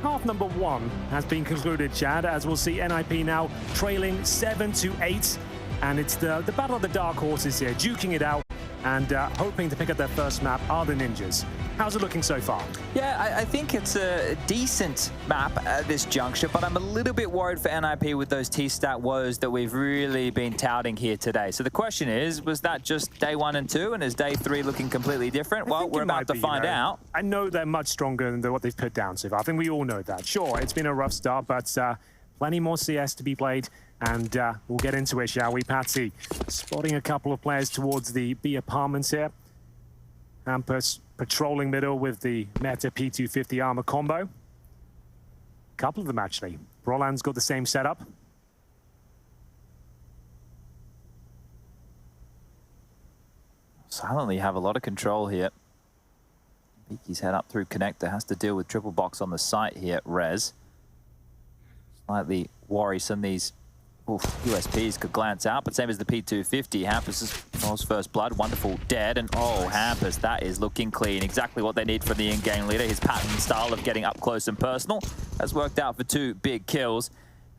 half number 1 has been concluded, Chad, as we'll see NiP now trailing 7-8. And it's the battle of the dark horses here, duking it out and hoping to pick up their first map are the Ninjas. How's it looking so far? Yeah, I think it's a decent map at this juncture, but I'm a little bit worried for NiP with those T-stat woes that we've really been touting here today. So the question is, was that just day 1 and 2, and is day 3 looking completely different? Well, we're about to find out. I know they're much stronger than what they've put down so far. I think we all know that. Sure, it's been a rough start, but plenty more CS to be played, and we'll get into it, shall we, Patsy? Spotting a couple of players towards the B apartments here. Hampus patrolling middle with the Meta P250 armor combo. Couple of them, actually. Roland's got the same setup. Silently have a lot of control here. Beaky's head up through connector, has to deal with triple box on the site here at Rez. Slightly worrisome, these USPs could glance out, but same as the P250. Hampus is first blood, wonderful dead, and oh, Hampus, that is looking clean. Exactly what they need from the in-game leader. His pattern style of getting up close and personal has worked out for 2 big kills,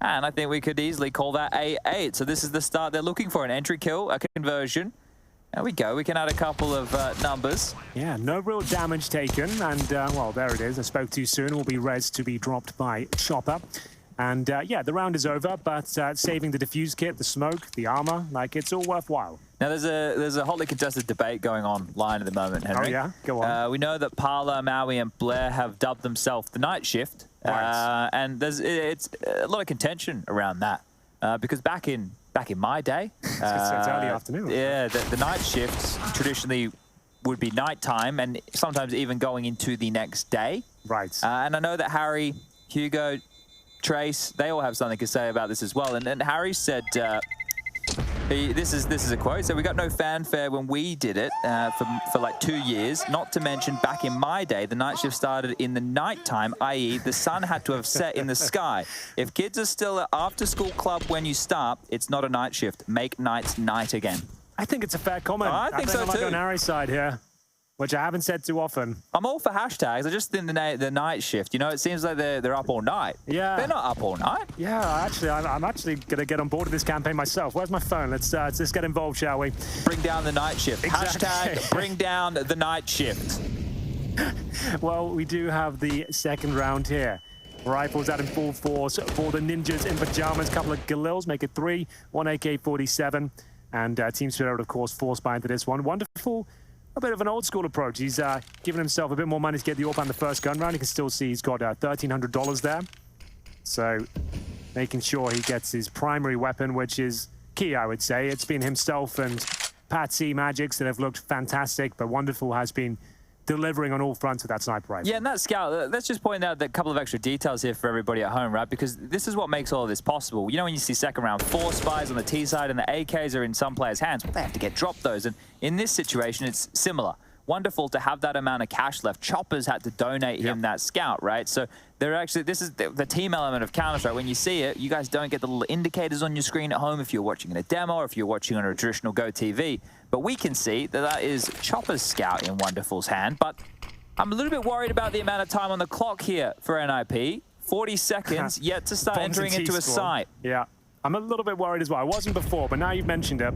and I think we could easily call that A8. So this is the start they're looking for, an entry kill, a conversion. There we go, we can add a couple of numbers. Yeah, no real damage taken, and well, there it is. I spoke too soon. Will be Rez to be dropped by Chopper. And yeah, the round is over, but saving the defuse kit, the smoke, the armor, like, it's all worthwhile. Now, there's a hotly contested debate going online at the moment, Henry. Oh, yeah? Go on. We know that Parla, Maui, and Blair have dubbed themselves the Night Shift. Right. And it's a lot of contention around that. Because back in my day... it's early afternoon. Yeah, the Night Shifts traditionally would be nighttime and sometimes even going into the next day. Right. And I know that Harry, Hugo, Trace, they all have something to say about this as well. And Harry said, this is a quote, so we got no fanfare when we did it for like 2 years. Not to mention, back in my day, the night shift started in the nighttime, i.e. the sun had to have set in the sky. If kids are still at after-school club when you start, it's not a night shift. Make nights night again. I think it's a fair comment. I think so too. I'm on Harry's side here, which I haven't said too often. I'm all for hashtags. I just think the night shift, you know, it seems like they're up all night. Yeah. They're not up all night. Yeah, actually, I'm actually going to get on board with this campaign myself. Where's my phone? Let's get involved, shall we? Bring down the night shift. Exactly. Hashtag bring down the night shift. Well, we do have the second round here. Rifles out in full force for the Ninjas in pajamas. Couple of Galils make it 3, 1 AK-47. And Team Spirit, of course, forced by into this one. Wonderful. A bit of an old school approach. He's given himself a bit more money to get the AWP and the first gun round. You can still see he's got $1,300 there. So making sure he gets his primary weapon, which is key, I would say. It's been himself and Patsy Magics that have looked fantastic, but Wonderful has been delivering on all fronts with that sniper rifle. Yeah, and that scout, let's just point out a couple of extra details here for everybody at home, right? Because this is what makes all of this possible. You know, when you see second round 4 spies on the T side and the AKs are in some players' hands, well, they have to get dropped those. And in this situation, it's similar. Wonderful to have that amount of cash left. Choppers had to donate him that scout, right? So they're actually, this is the team element of Counter-Strike. When you see it, you guys don't get the little indicators on your screen at home if you're watching in a demo or if you're watching on a traditional Go TV. But we can see that is Chopper's scout in Wonderful's hand. But I'm a little bit worried about the amount of time on the clock here for NiP. 40 seconds yet to start entering into a site. Yeah, I'm a little bit worried as well. I wasn't before, but now you've mentioned it.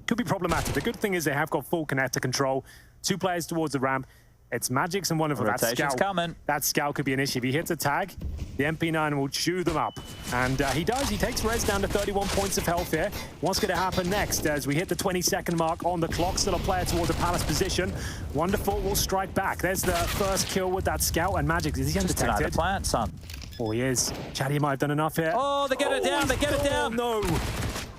Could be problematic. The good thing is they have got full connector control. 2 players towards the ramp. It's Magics and Wonderful. That scout could be an issue. If he hits a tag, the MP9 will chew them up. And he does. He takes Rez down to 31 points of health here. What's going to happen next as we hit the 20-second mark on the clock? Still a player towards the Palace position. Wonderful will strike back. There's the first kill with that scout. And Magics, is he undetected? Just plant, son. Oh, he is. Chatty might have done enough here. Oh, they get it down. They get it down. No.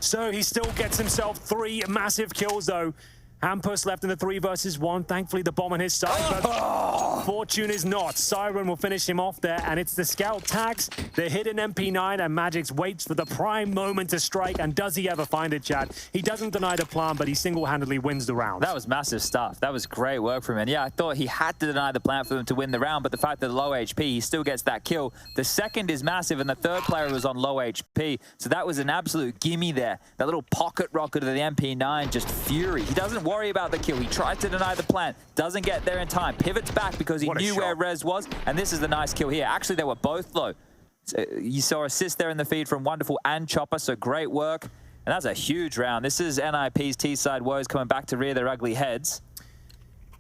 So he still gets himself 3 massive kills, though. Hampus left in the 3 versus 1. Thankfully, the bomb on his side, but fortune is not. Siren will finish him off there, and it's the scout tags, the hidden MP9, and Magix waits for the prime moment to strike, and does he ever find it, Chad? He doesn't deny the plan, but he single-handedly wins the round. That was massive stuff. That was great work from him. And yeah, I thought he had to deny the plan for them to win the round, but the fact that low HP, he still gets that kill. The second is massive, and the third player was on low HP, so that was an absolute gimme there. That little pocket rocket of the MP9, just fury. He doesn't worry about the kill. He tries to deny the plant, doesn't get there in time, pivots back because he knew where Rez was, and this is the nice kill here. Actually, they were both low. So you saw assist there in the feed from Wonderful and Chopper, so great work. And that's a huge round. This is NiP's T-side woes coming back to rear their ugly heads.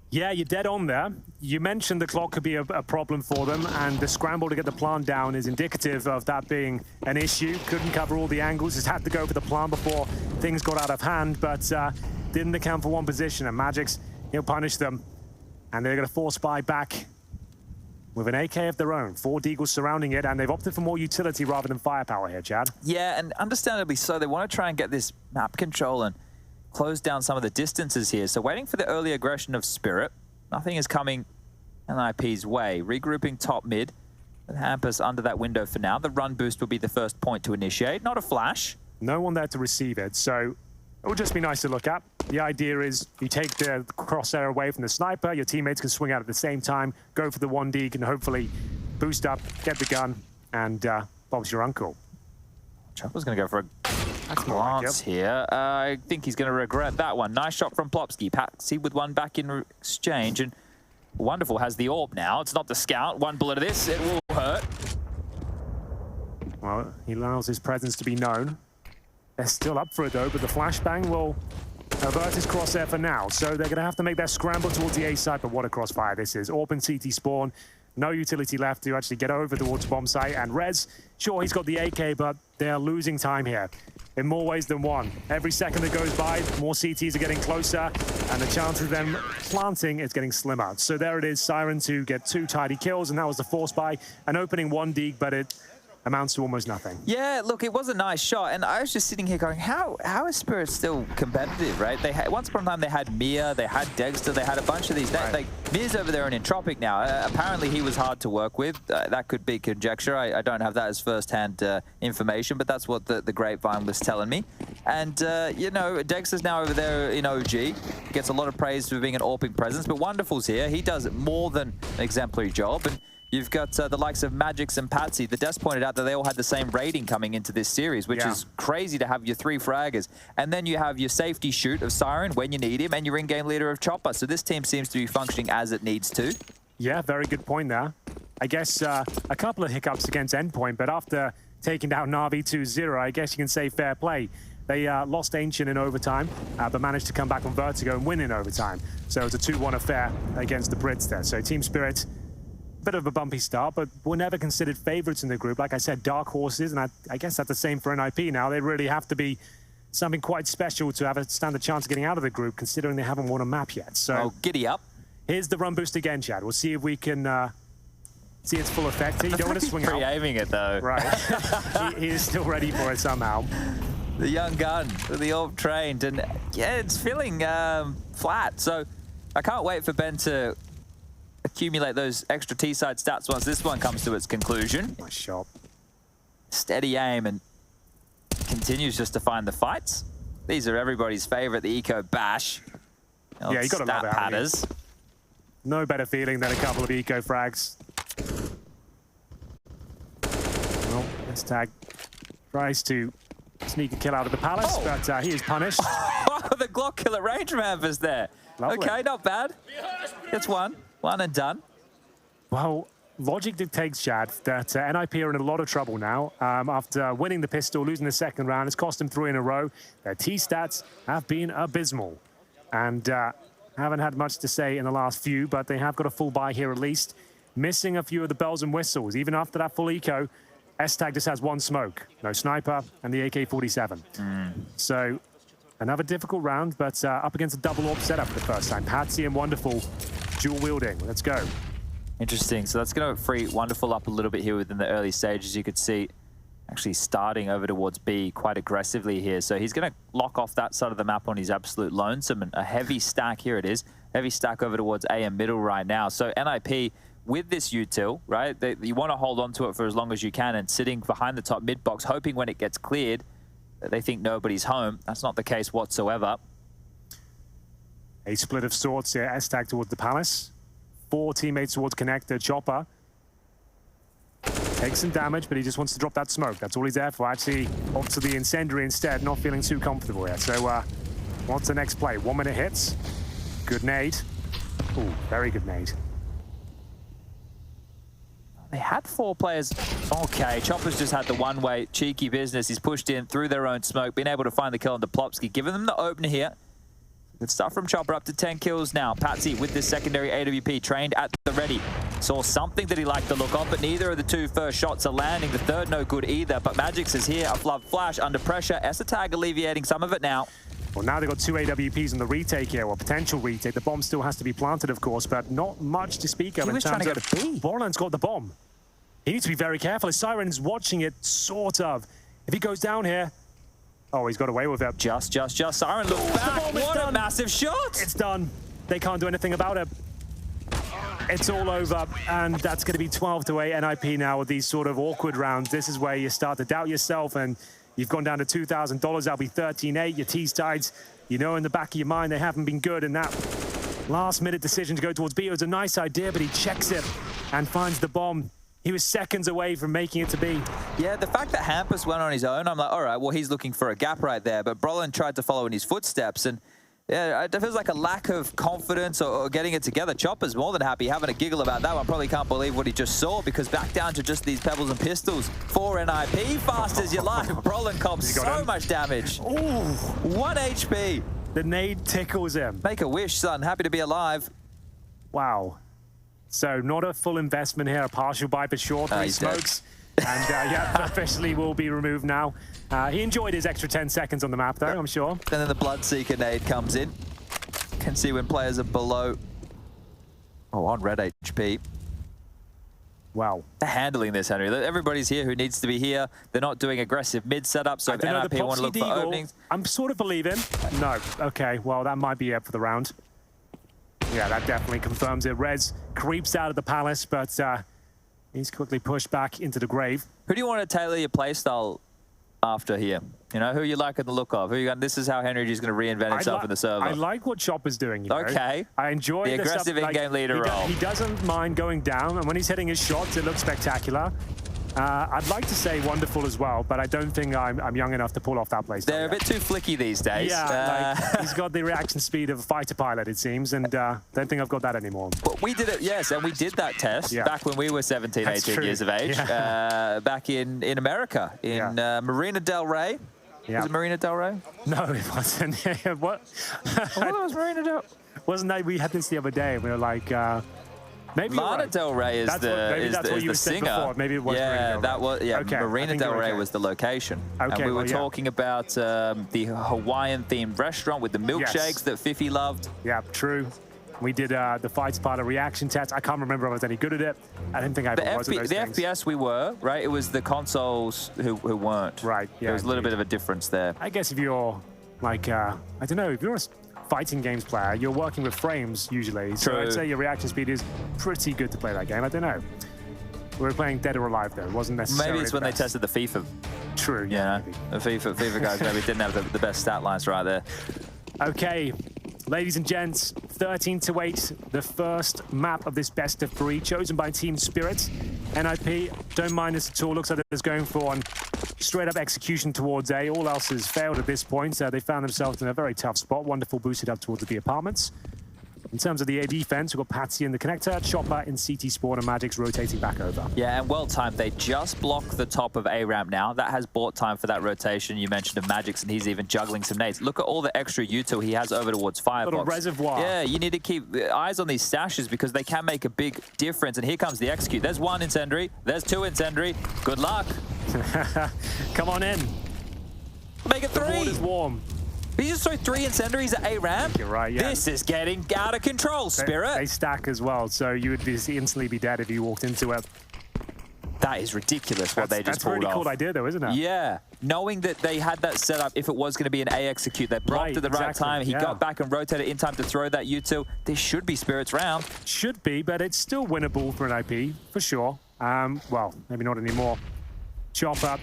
Yeah, you're dead on there. You mentioned the clock could be a problem for them, and the scramble to get the plant down is indicative of that being an issue. Couldn't cover all the angles, just had to go for the plant before things got out of hand, but didn't account for one position, and Magic's, he'll punish them. And they're going to force Spy back with an AK of their own. 4 Deagles surrounding it, and they've opted for more utility rather than firepower here, Chad. Yeah, and understandably so. They want to try and get this map control and close down some of the distances here. So waiting for the early aggression of Spirit. Nothing is coming NiP's way. Regrouping top mid. And Hampus under that window for now. The run boost will be the first point to initiate. Not a flash. No one there to receive it, so it will just be nice to look at. The idea is you take the crosshair away from the sniper, your teammates can swing out at the same time, go for the 1D, and hopefully boost up, get the gun, and Bob's your uncle. Chopper's going to go for a glance here. I think he's going to regret that one. Nice shot from Plopsky. Patsy with one back in exchange, and Wonderful has the AWP now. It's not the scout. One bullet of this, it will hurt. Well, he allows his presence to be known. They're still up for it though, but the flashbang will avert his crosshair for now. So they're going to have to make their scramble towards the A side, but what a crossfire this is. AWP and CT spawn. No utility left to actually get over towards bomb site. And Rez, sure, he's got the AK, but they're losing time here in more ways than one. Every second that goes by, more CTs are getting closer, and the chance of them planting is getting slimmer. So there it is, Siren to get 2 tidy kills, and that was the force by an opening 1 Deag, but it amounts to almost nothing. Yeah, look, it was a nice shot, and I was just sitting here going, how is Spirit still competitive, right? They had, once upon a time, they had Mia, they had Dexter, they had a bunch of these. Right. Like, Mia's over there in Entropic now. Apparently, he was hard to work with. That could be conjecture. I don't have that as first-hand information, but that's what the grapevine was telling me. And, you know, Dexter's now over there in OG. Gets a lot of praise for being an AWPing presence, but Wonderful's here. He does more than an exemplary job. And you've got the likes of Magix and Patsy. The Des pointed out that they all had the same rating coming into this series, which is crazy to have your 3 fraggers. And then you have your safety shoot of Siren when you need him, and your in-game leader of Chopper. So this team seems to be functioning as it needs to. Yeah, very good point there. I guess a couple of hiccups against Endpoint, but after taking down Na'Vi 2-0, I guess you can say fair play. They lost Ancient in overtime, but managed to come back on Vertigo and win in overtime. So it's a 2-1 affair against the Brits there. So Team Spirit, bit of a bumpy start, but were never considered favorites in the group. Like I said, dark horses, and I guess that's the same for NiP now. They really have to be something quite special to stand a chance of getting out of the group, considering they haven't won a map yet. So giddy up. Here's the run boost again, Chad. We'll see if we can see its full effect. You don't want to swing out. Pre-aiming it, though. Right. he is still ready for it somehow. The young gun with the AWP trained, and yeah, it's feeling flat. So I can't wait for Ben to accumulate those extra T-side stats once this one comes to its conclusion. Nice shot. Steady aim, and continues just to find the fights. These are everybody's favorite, the Eco Bash. Yeah, you got to love it. Patters. No better feeling than a couple of Eco frags. Well, this tag tries to sneak a kill out of the Palace, but he is punished. The Glock kill at range from Hampus there. Lovely. Okay, not bad. It's one and done. Well, logic dictates, Chad, that NiP are in a lot of trouble now. After winning the pistol, losing the second round, it's cost them 3 in a row. Their T-stats have been abysmal. And haven't had much to say in the last few, but they have got a full buy here at least. Missing a few of the bells and whistles. Even after that full eco, S-Tag just has 1 smoke. No sniper and the AK-47. So another difficult round, but up against a double AWP setup for the first time. Patsy and Wonderful dual wielding. Let's go. Interesting. So that's going to free Wonderful up a little bit here within the early stages. You could see actually starting over towards B quite aggressively here. So he's going to lock off that side of the map on his absolute lonesome, and a heavy stack, here it is. Heavy stack over towards A and middle right now. So NiP with this util, right? You want to hold on to it for as long as you can, and sitting behind the top mid box, hoping when it gets cleared, they think nobody's home. That's not the case whatsoever. A split of sorts here. S-Tag towards the Palace. 4 teammates towards Connector. Chopper takes some damage, but he just wants to drop that smoke. That's all he's there for. Actually, off to the incendiary instead, not feeling too comfortable yet. So What's the next play? 1 minute hits. Good nade. Ooh, very good nade. They had 4 players. Okay, Chopper's just had the one-way cheeky business. He's pushed in through their own smoke, been able to find the kill on Diplopsky, giving them the opener here. Good stuff from Chopper, up to 10 kills now. Patsy with this secondary AWP, trained at the ready. Saw something that he liked the look of, but neither of the 2 first shots are landing. The third no good either, but Magix is here. A flood flash under pressure. Tag alleviating some of it now. Well, now they've got 2 AWPs on the retake here, or potential retake. The bomb still has to be planted, of course, but not much to speak of. He was trying to go to B. Borland's got the bomb. He needs to be very careful. His Siren's watching it, sort of. If he goes down here... Oh, he's got away with it. Just. Siren, look back. What a massive shot! It's done. They can't do anything about it. It's all over, and that's going to be 12-8 NiP now with these sort of awkward rounds. This is where you start to doubt yourself, and you've gone down to $2,000. That'll be 13-8. Your T-sides, you know in the back of your mind they haven't been good, and that last-minute decision to go towards B was a nice idea, but he checks it and finds the bomb. He was seconds away from making it to B. Yeah, the fact that Hampus went on his own, I'm like, all right, well, he's looking for a gap right there. But Brolin tried to follow in his footsteps. And yeah, it feels like a lack of confidence or getting it together. Chopper's more than happy, having a giggle about that one. Probably can't believe what he just saw, because back down to just these pebbles and pistols for NiP. Fast as you like. Brolin comps so much damage. Ooh. 1 HP. The nade tickles him. Make a wish, son. Happy to be alive. Wow. So not a full investment here, a partial buy for sure, 3 smokes. And yeah, officially will be removed now. He enjoyed his extra 10 seconds on the map though, I'm sure. And then the Bloodseeker nade comes in. Can see when players are below, on red HP. Wow. They're handling this, Henry. Everybody's here who needs to be here. They're not doing aggressive mid setup, so if NiP want to look for openings. I'm sort of believing. No, okay, well that might be it for the round. Yeah, that definitely confirms it. Rez creeps out of the palace, but he's quickly pushed back into the grave. Who do you want to tailor your playstyle after here? You know, who you like in the look of? Who you got? This is how Henry is going to reinvent himself in the server. I like what Chopper's doing, you know? Okay. I enjoy the aggressive in-game leader role. He doesn't mind going down, and when he's hitting his shots, it looks spectacular. I'd like to say wonderful as well, but I don't think I'm young enough to pull off that playstyle. They're a bit too flicky these days. Yeah, like, he's got the reaction speed of a fighter pilot, it seems, and don't think I've got that anymore. But we did it, yes, and we did that test back when we were 17, That's 18 true. years of age, back in America, in Marina Del Rey. Was it Marina Del Rey? No, it wasn't. What? I thought it was Marina Del... Wasn't that, we had this the other day, we were like... Maybe Lana Del Rey is the singer. Before. Maybe it was Marina Del Rey. Okay, Marina Del Rey was the location. Okay, and we were talking about the Hawaiian-themed restaurant with the milkshakes that Fifi loved. Yeah, true. We did the fights part of reaction test. I can't remember if I was any good at it. I didn't think I ever was at those things. The FPS we were, right? It was the consoles who weren't. Right, yeah. There was a little bit of a difference there. I guess if you're, like, I don't know, if you're a fighting games player, you're working with frames usually. So I'd say your reaction speed is pretty good to play that game. I don't know. We were playing Dead or Alive though. It wasn't necessarily Maybe it's when they tested the FIFA. True, yeah. The FIFA guys maybe didn't have the best stat lines right there. Okay, ladies and gents, 13-8, the first map of this best of 3, chosen by Team Spirit. NiP, don't mind this at all. Looks like they're going for one straight up execution towards A. All else has failed at this point. They found themselves in a very tough spot. Wonderful boosted up towards the apartments. In terms of the A defense, we've got Patsy in the connector, Chopper in CT spawn, and Magix rotating back over. Yeah, and well timed. They just block the top of A ramp now. That has bought time for that rotation. You mentioned of Magix, and he's even juggling some nades. Look at all the extra util he has over towards Firebox. Little reservoir. Yeah, you need to keep eyes on these stashes because they can make a big difference. And here comes the execute. There's 1 incendiary. There's 2 incendiary. Good luck. Come on in. Make it 3. The water's warm. He just threw 3 incendiaries at A ramp. You're right, yeah. This is getting out of control, Spirit. They stack as well, so you would instantly be dead if you walked into it. That is ridiculous what they just pulled off. That's a really cool idea though, isn't it? Yeah. Knowing that they had that set up if it was going to be an A execute, they blocked at the right time. He got back and rotated in time to throw that util. This should be Spirit's round. Should be, but it's still winnable for NiP, for sure. Well, maybe not anymore. Chop up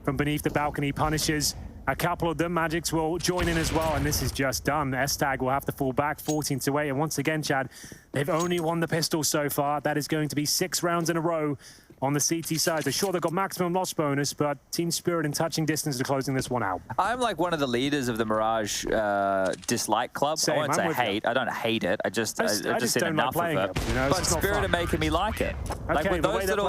from beneath the balcony punishes a couple of them. Magix will join in as well, and this is just done. S-Tag will have to fall back 14-8. And once again, Chad, they've only won the pistol so far. That is going to be 6 rounds in a row on the CT side. They're sure they've got maximum loss bonus, but Team Spirit in touching distance are closing this one out. I'm like one of the leaders of the Mirage dislike club. Same, I won't say hate. You. I don't hate it. I just seen don't enough like of it. You know, but Spirit are making me like it. Like with those little,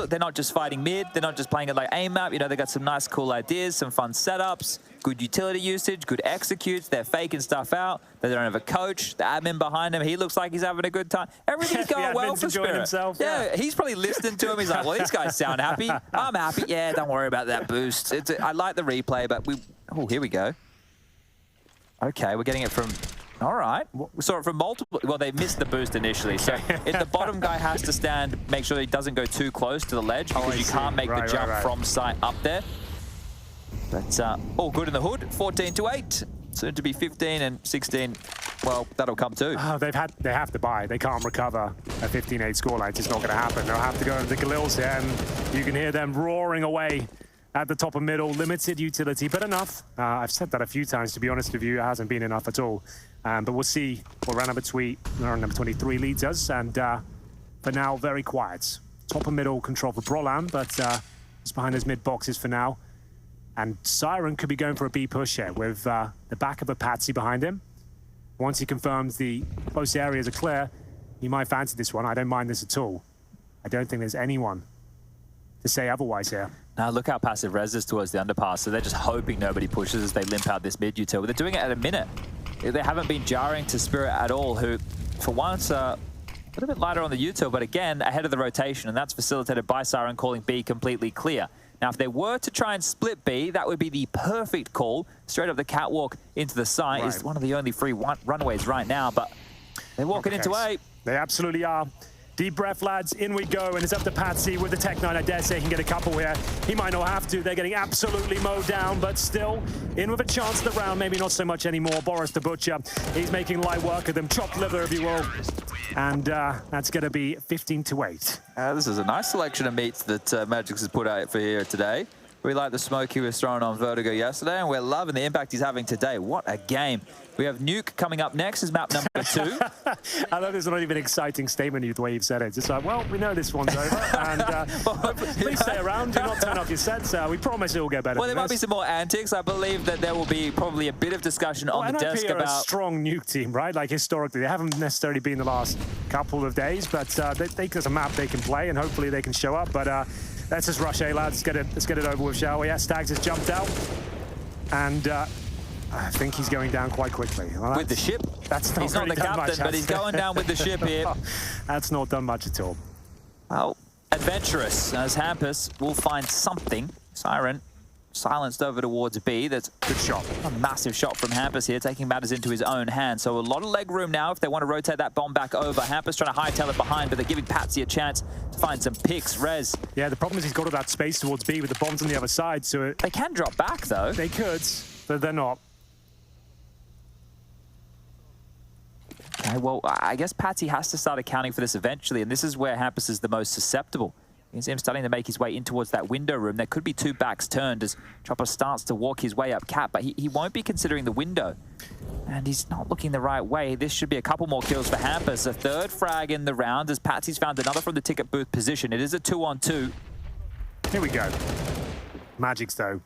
they're not just fighting mid. They're not just playing it like aim map. You know, they got some nice, cool ideas, some fun setups, good utility usage, good executes. They're faking stuff out. They don't have a coach. The admin behind him, he looks like he's having a good time. Everything's going well for Spirit. Himself, yeah, he's probably listening to him. He's like, well, these guys sound happy. I'm happy. Yeah, don't worry about that boost. I like the replay, but oh, here we go. Okay, we're getting it from... All right. We saw it from multiple... Well, they missed the boost initially. So if the bottom guy has to stand, make sure he doesn't go too close to the ledge because you can't make the jump from sight up there. But all good in the hood. 14-8. Soon to be 15 and 16. Well, that'll come too. Oh, they have to buy. They can't recover a 15-8 scoreline. It's just not going to happen. They'll have to go into the Galils here, and you can hear them roaring away at the top of middle. Limited utility, but enough. I've said that a few times, to be honest with you. It hasn't been enough at all. But we'll see what round number 23 leads us. And for now, very quiet. Top of middle control for Brolan, but it's behind those mid boxes for now. And Siren could be going for a B push here with the back of a Patsy behind him. Once he confirms the close areas are clear, he might fancy this one. I don't mind this at all. I don't think there's anyone to say otherwise here. Now look how passive Rez is towards the underpass. So they're just hoping nobody pushes as they limp out this mid util. They're doing it at a minute. They haven't been jarring to Spirit at all, who for once a little bit lighter on the util, but again ahead of the rotation, and that's facilitated by Siren calling B completely clear. Now, if they were to try and split B, that would be the perfect call. Straight up the catwalk into the site is one of the only free runways right now, but they're walking into A. They absolutely are. Deep breath, lads. In we go, and it's up to Patsy with the Tech 9. I dare say he can get a couple here. He might not have to. They're getting absolutely mowed down, but still in with a chance of the round. Maybe not so much anymore. Boris the Butcher, he's making light work of them. Chopped liver, if you will. And that's going to be 15-8. This is a nice selection of meats that Magix has put out for here today. We like the smoke he was throwing on Vertigo yesterday, and we're loving the impact he's having today. What a game. We have Nuke coming up next as map number 2. I love this not even an exciting statement the way you've said it. It's just like, well, we know this one's over, and please stay around. Do not turn off your sets. We promise it will get better. Well, there might be some more antics. I believe that there will be probably a bit of discussion on the desk about... a strong Nuke team, right? Like, historically, they haven't necessarily been the last couple of days, but there's a map they can play, and hopefully they can show up. But let's just rush A, lads. Let's get it over with, shall we? Yeah, Stags has jumped out, and I think he's going down quite quickly. Well, with the ship? That's not he's not the captain, but he's going down with the ship here. That's not done much at all. Well, adventurous as Hampus will find something. Siren silenced over towards B. That's a good shot. A massive shot from Hampus here, taking matters into his own hands. So a lot of leg room now if they want to rotate that bomb back over. Hampus trying to hightail it behind, but they're giving Patsy a chance to find some picks. Rez. Yeah, the problem is he's got all that space towards B with the bombs on the other side, so... They can drop back, though. They could, but they're not. Okay, well, I guess Patsy has to start accounting for this eventually, and this is where Hampus is the most susceptible. You can see him starting to make his way in towards that window room. There could be 2 backs turned as Chopper starts to walk his way up cap, but he won't be considering the window. And he's not looking the right way. This should be a couple more kills for Hampus. A 3rd frag in the round as Patsy's found another from the ticket booth position. It is a 2-on-2. Here we go. Magix, though.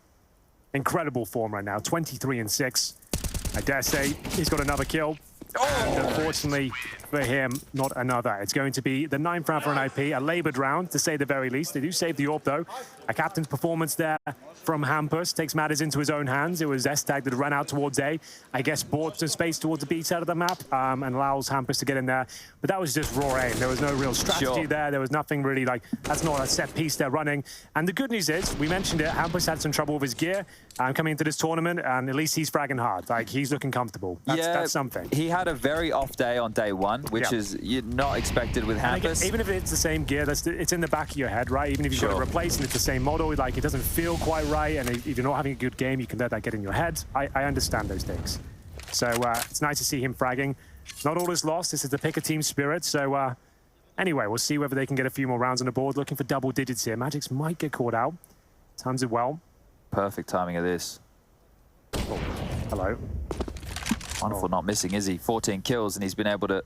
Incredible form right now. 23-6. I dare say he's got another kill. And unfortunately for him, not another. It's going to be the 9th round for NiP, a laboured round, to say the very least. They do save the AWP, though. A captain's performance there from Hampus takes matters into his own hands. It was S-Tag that ran out towards A. I guess bought some space towards the B side of the map and allows Hampus to get in there. But that was just raw aim. There was no real strategy there. There was nothing really like, that's not a set piece they're running. And the good news is, we mentioned it, Hampus had some trouble with his gear coming into this tournament, and at least he's fragging hard. Like, he's looking comfortable. That's something. He had a very off day on day 1, which is not expected with Hampus. Even if it's the same gear, it's in the back of your head, right? Even if you've got to replace and it's the same model, like, it doesn't feel quite right, and if you're not having a good game, you can let that get in your head. I understand those things. So it's nice to see him fragging. Not all is lost. This is the pick of team spirit. So anyway, we'll see whether they can get a few more rounds on the board. Looking for double digits here. Magix might get caught out. Times it well. Perfect timing of this. Oh, hello. Wonderful not missing, is he? 14 kills, and he's been able to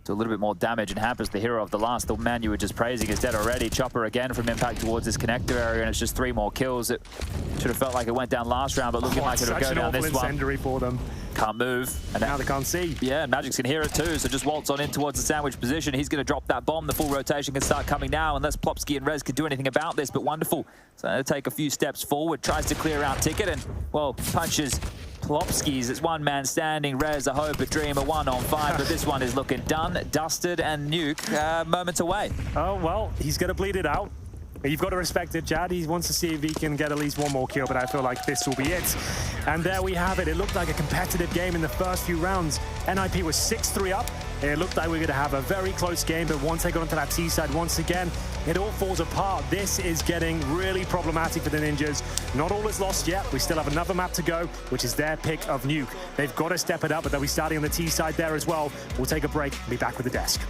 to a little bit more damage, and hampers the hero of the last. The man you were just praising is dead already. Chopper again from impact towards this connector area, and it's just 3 more kills. It should have felt like it went down last round, but looking like it'll go down this one. Incendiary for them. Can't move. And now they can't see. Yeah, and Magic's can hear it too, so just waltz on in towards the sandwich position. He's going to drop that bomb. The full rotation can start coming now, unless Plopsky and Rez can do anything about this, but wonderful. So they'll take a few steps forward, tries to clear out Ticket, and, well, punches Plopskis. It's one man standing. Rez, a hope, a dream, a 1-on-5, but this one is looking done, dusted, and Nuke moments away. Oh, well, he's going to bleed it out. You've got to respect it, Jad. He wants to see if he can get at least 1 more kill, but I feel like this will be it. And there we have it. It looked like a competitive game in the first few rounds. NiP was 6-3 up. It looked like we were going to have a very close game, but once they got onto that T side once again, it all falls apart. This is getting really problematic for the Ninjas. Not all is lost yet. We still have another map to go, which is their pick of Nuke. They've got to step it up, but they'll be starting on the T side there as well. We'll take a break and be back with the desk.